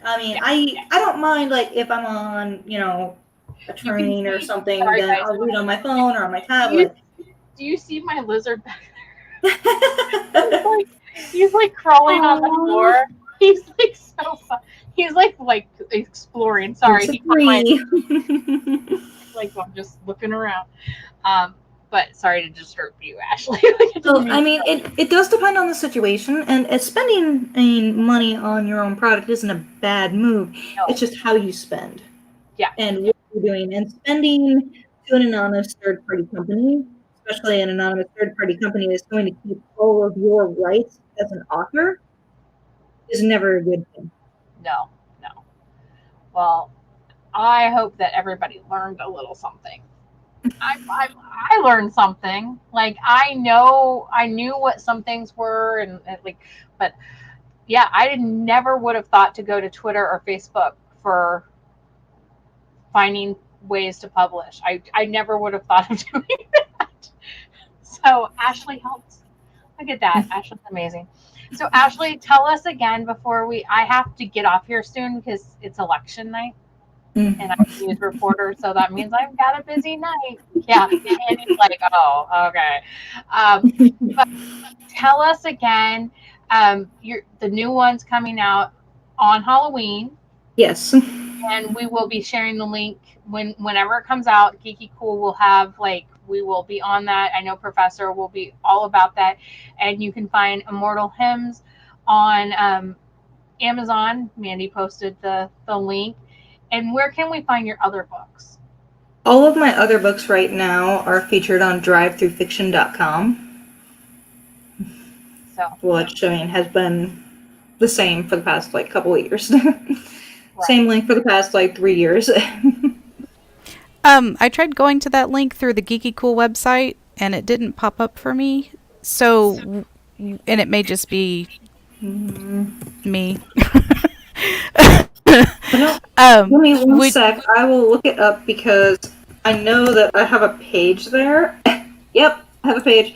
I mean, I don't mind, like, if I'm on, a train or something, then I'll read on my phone or on my tablet. Do you see my lizard back there? he's like crawling on the floor. He's like so fun. He's like exploring. Sorry, It's free. like I'm just looking around. but sorry to disturb you, Ashley. So, I mean, it does depend on the situation, and spending money on your own product isn't a bad move. No. It's just how you spend. Yeah. And what you're doing. And spending to an anonymous third-party company, especially an anonymous third-party company that's going to keep all of your rights as an author, is never a good thing. No. Well, I hope that everybody learned a little something. I learned something. Like I knew what some things were, and like, but yeah, I never would have thought to go to Twitter or Facebook for finding ways to publish. I never would have thought of doing that. So Ashley helped. Look at that. Ashley's amazing. So Ashley, tell us again before I have to get off here soon because it's election night. And I'm a news reporter, so that means I've got a busy night. Yeah, and he's like, oh, okay. But tell us again, the new one's coming out on Halloween. Yes. And we will be sharing the link whenever it comes out. GeekyKOOL will have we will be on that. I know Professor will be all about that, and you can find Immortal Hymns on Amazon. Mandy posted the link. And where can we find your other books? All of my other books right now are featured on DriveThruFiction.com. So, which, I mean, has been the same for the past, couple of years. Right. Same link for the past, 3 years. I tried going to that link through the GeekyKOOL website, and it didn't pop up for me. So, and it may just be me. Give me one sec. I will look it up because I know that I have a page there. Yep, I have a page.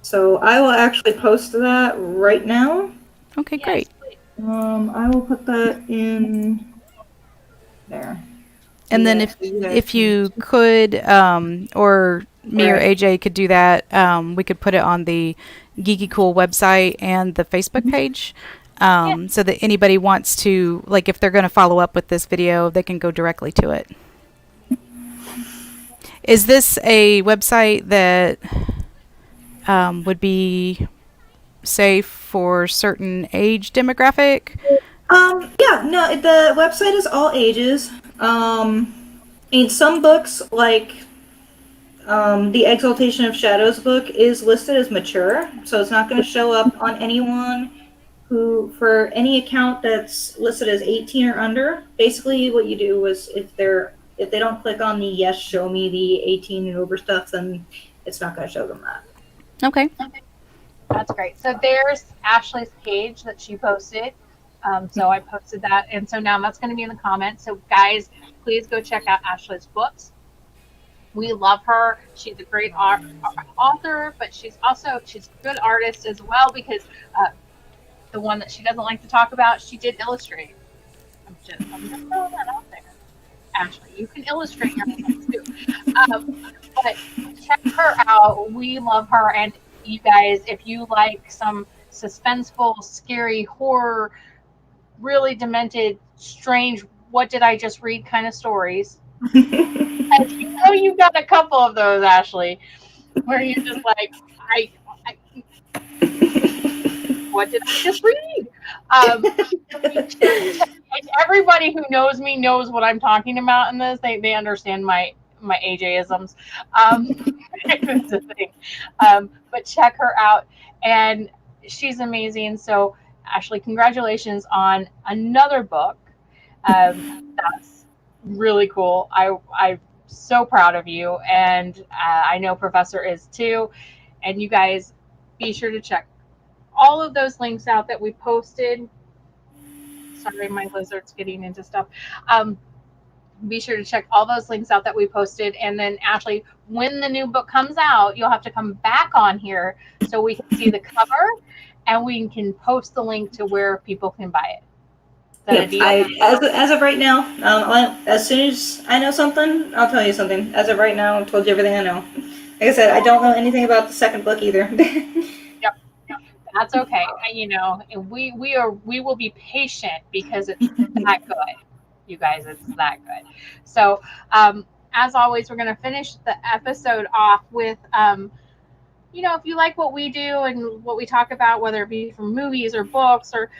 So I will actually post that right now. Okay, great. I will put that in there. And then if you could, or me or AJ could do that, we could put it on the GeekyKOOL website and the Facebook page, so that anybody wants to, if they're going to follow up with this video, they can go directly to it. Is this a website that would be safe for certain age demographic? Yeah, no, the website is all ages. In some books, the Exaltation of Shadows book is listed as mature, so it's not going to show up on anyone for any account that's listed as 18 or under. Basically, what you do is if they don't click on the yes, show me the 18 and over stuff, then it's not going to show them that. Okay. That's great. So there's Ashley's page that she posted. So I posted that, and so now that's going to be in the comments. So guys, please go check out Ashley's books. We love her. She's a great author, but she's a good artist as well, because the one that she doesn't like to talk about, she did illustrate. I'm just throwing that out there. Ashley, you can illustrate your books too. But check her out. We love her, and you guys, if you like some suspenseful, scary, horror, really demented, strange, what did I just read kind of stories. And you know you've got a couple of those, Ashley, where you're just like, what did I just read? And everybody who knows me knows what I'm talking about in this. They understand my AJ-isms. It's a thing. But check her out, and she's amazing. So Ashley, congratulations on another book. That's really cool. I'm so proud of you, and I know Professor is too. And you guys, be sure to check all of those links out that we posted. Sorry, my lizard's getting into stuff. Be sure to check all those links out that we posted. And then Ashley, when the new book comes out, you'll have to come back on here so we can see the cover, and we can post the link to where people can buy it. As of right now, as soon as I know something, I'll tell you something. As of right now, I've told you everything I know. Like I said, I don't know anything about the second book either. Yep. That's okay. We will be patient because it's that good. You guys, it's that good. So, as always, we're going to finish the episode off with, if you like what we do and what we talk about, whether it be from movies or books or,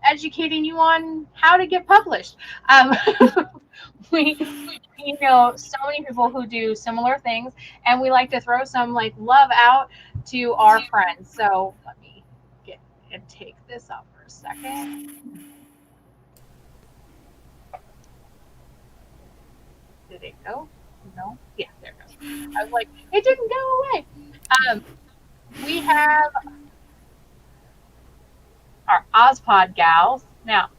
educating you on how to get published. We know so many people who do similar things, and we like to throw some like love out to our friends. So let me get and take this off for a second. Did it go? No? Yeah, there it goes. I was like, it didn't go away. We have our Ozpod gals. Now,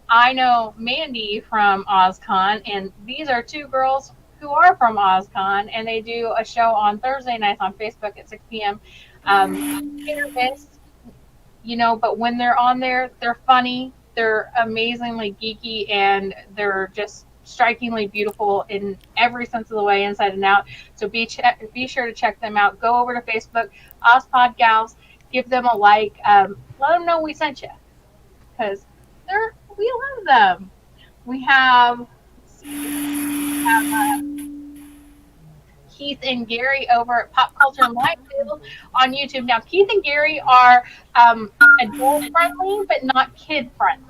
I know Mandy from OzCon, and these are two girls who are from OzCon, and they do a show on Thursday nights on Facebook at 6 p.m. Hit or miss, but when they're on there, they're funny, they're amazingly geeky, and they're just strikingly beautiful in every sense of the way, inside and out. So be sure to check them out. Go over to Facebook, Ozpod Gals, give them a like, let them know we sent you, because we love them. We have Keith and Gary over at Pop Culture Minefield on YouTube. Now, Keith and Gary are adult friendly, but not kid friendly.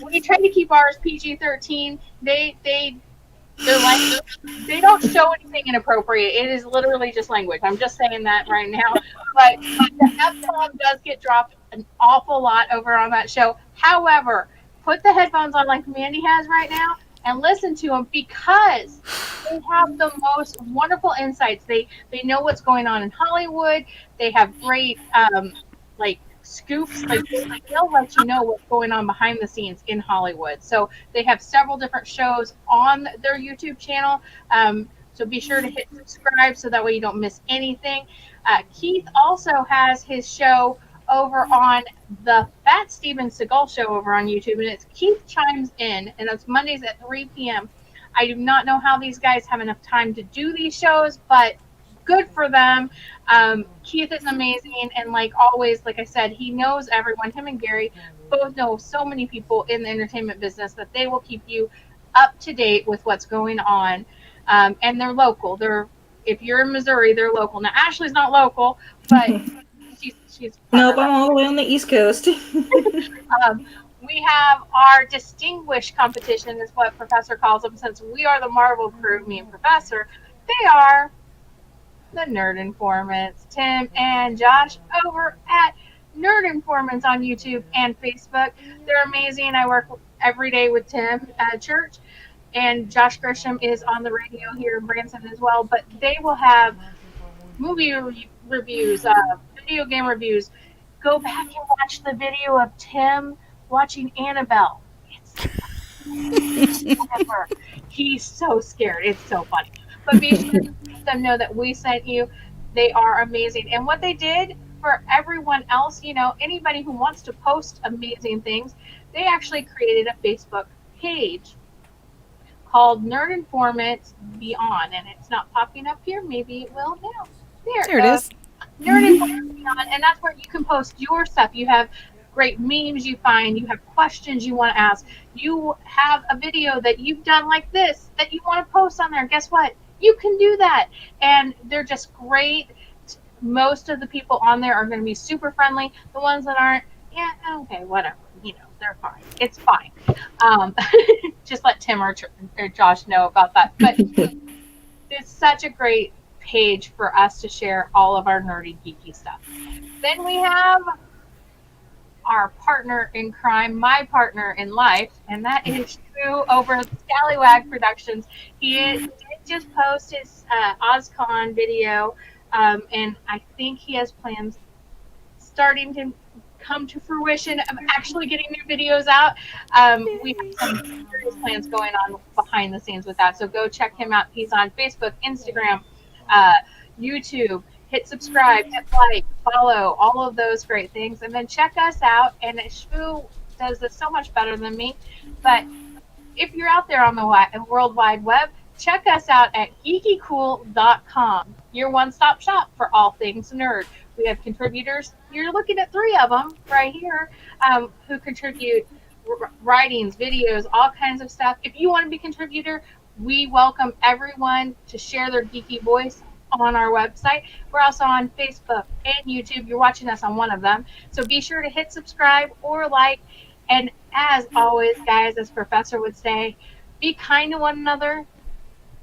We try to keep ours PG-13. They're like, they don't show anything inappropriate. It is literally just language. I'm just saying that right now. But the F-bomb does get dropped an awful lot over on that show. However, put the headphones on like Mandy has right now and listen to them, because they have the most wonderful insights. They know what's going on in Hollywood. They have great scoops. They'll let you know what's going on behind the scenes in Hollywood. So they have several different shows on their YouTube channel. So be sure to hit subscribe so that way you don't miss anything. Keith also has his show over on the Fat Steven Seagal show over on YouTube, and it's Keith Chimes In, and it's Mondays at 3 p.m. I do not know how these guys have enough time to do these shows, but good for them. Keith is amazing, and like always, like I said, he knows everyone. Him and Gary both know so many people in the entertainment business that they will keep you up to date with what's going on. And they're local. If you're in Missouri, they're local. Now, Ashley's not local, but she's nope, I'm all the way on the East Coast. We have our distinguished competition, is what Professor calls them, since we are the Marvel crew, me and Professor. They are the Nerd Informants, Tim and Josh over at Nerd Informants on YouTube and Facebook. They're amazing. I work every day with Tim at church, and Josh Grisham is on the radio here in Branson as well. But they will have movie reviews, video game reviews. Go back and watch the video of Tim watching Annabelle. He's so scared. It's so funny. But be sure to let them know that we sent you. They are amazing. And what they did for everyone else, anybody who wants to post amazing things, they actually created a Facebook page called Nerd Informants Beyond. And it's not popping up here. Maybe it will now. There it is. Nerd Informants Beyond. And that's where you can post your stuff. You have great memes you find, you have questions you want to ask, you have a video that you've done like this that you want to post on there. Guess what? You can do that. And they're just great. Most of the people on there are going to be super friendly. The ones that aren't, yeah, okay, whatever. They're fine. It's fine. Just let Tim or Josh know about that. But it's such a great page for us to share all of our nerdy, geeky stuff. Then we have our partner in crime, my partner in life, and that is Drew over at Scallywag Productions. He did just post his OzCon video, and I think he has plans starting to come to fruition of actually getting new videos out. We have some serious plans going on behind the scenes with that, so go check him out. He's on Facebook, Instagram, YouTube. Hit subscribe, hit like, follow, all of those great things. And then check us out. And Shmoo does this so much better than me. But if you're out there on the World Wide Web, check us out at GeekyKOOL.com, your one-stop shop for all things nerd. We have contributors you're looking at 3 of them right here who contribute writings, videos, all kinds of stuff. If you want to be a contributor, we welcome everyone to share their geeky voice on our website. We're also on Facebook and YouTube. You're watching us on one of them. So be sure to hit subscribe or like. And as always, guys, as Professor would say, be kind to one another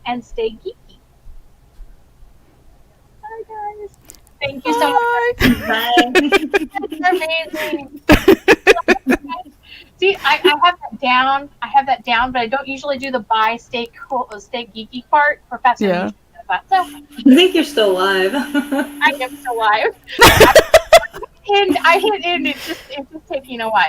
and stay geeky. Bye, guys. Thank you so much. Bye. It's amazing. See, I have that down. I have that down, but I don't usually do the bye, stay cool, stay geeky part. Professor, Yeah. so I think you're still alive. I am still alive. And it's just taking a while.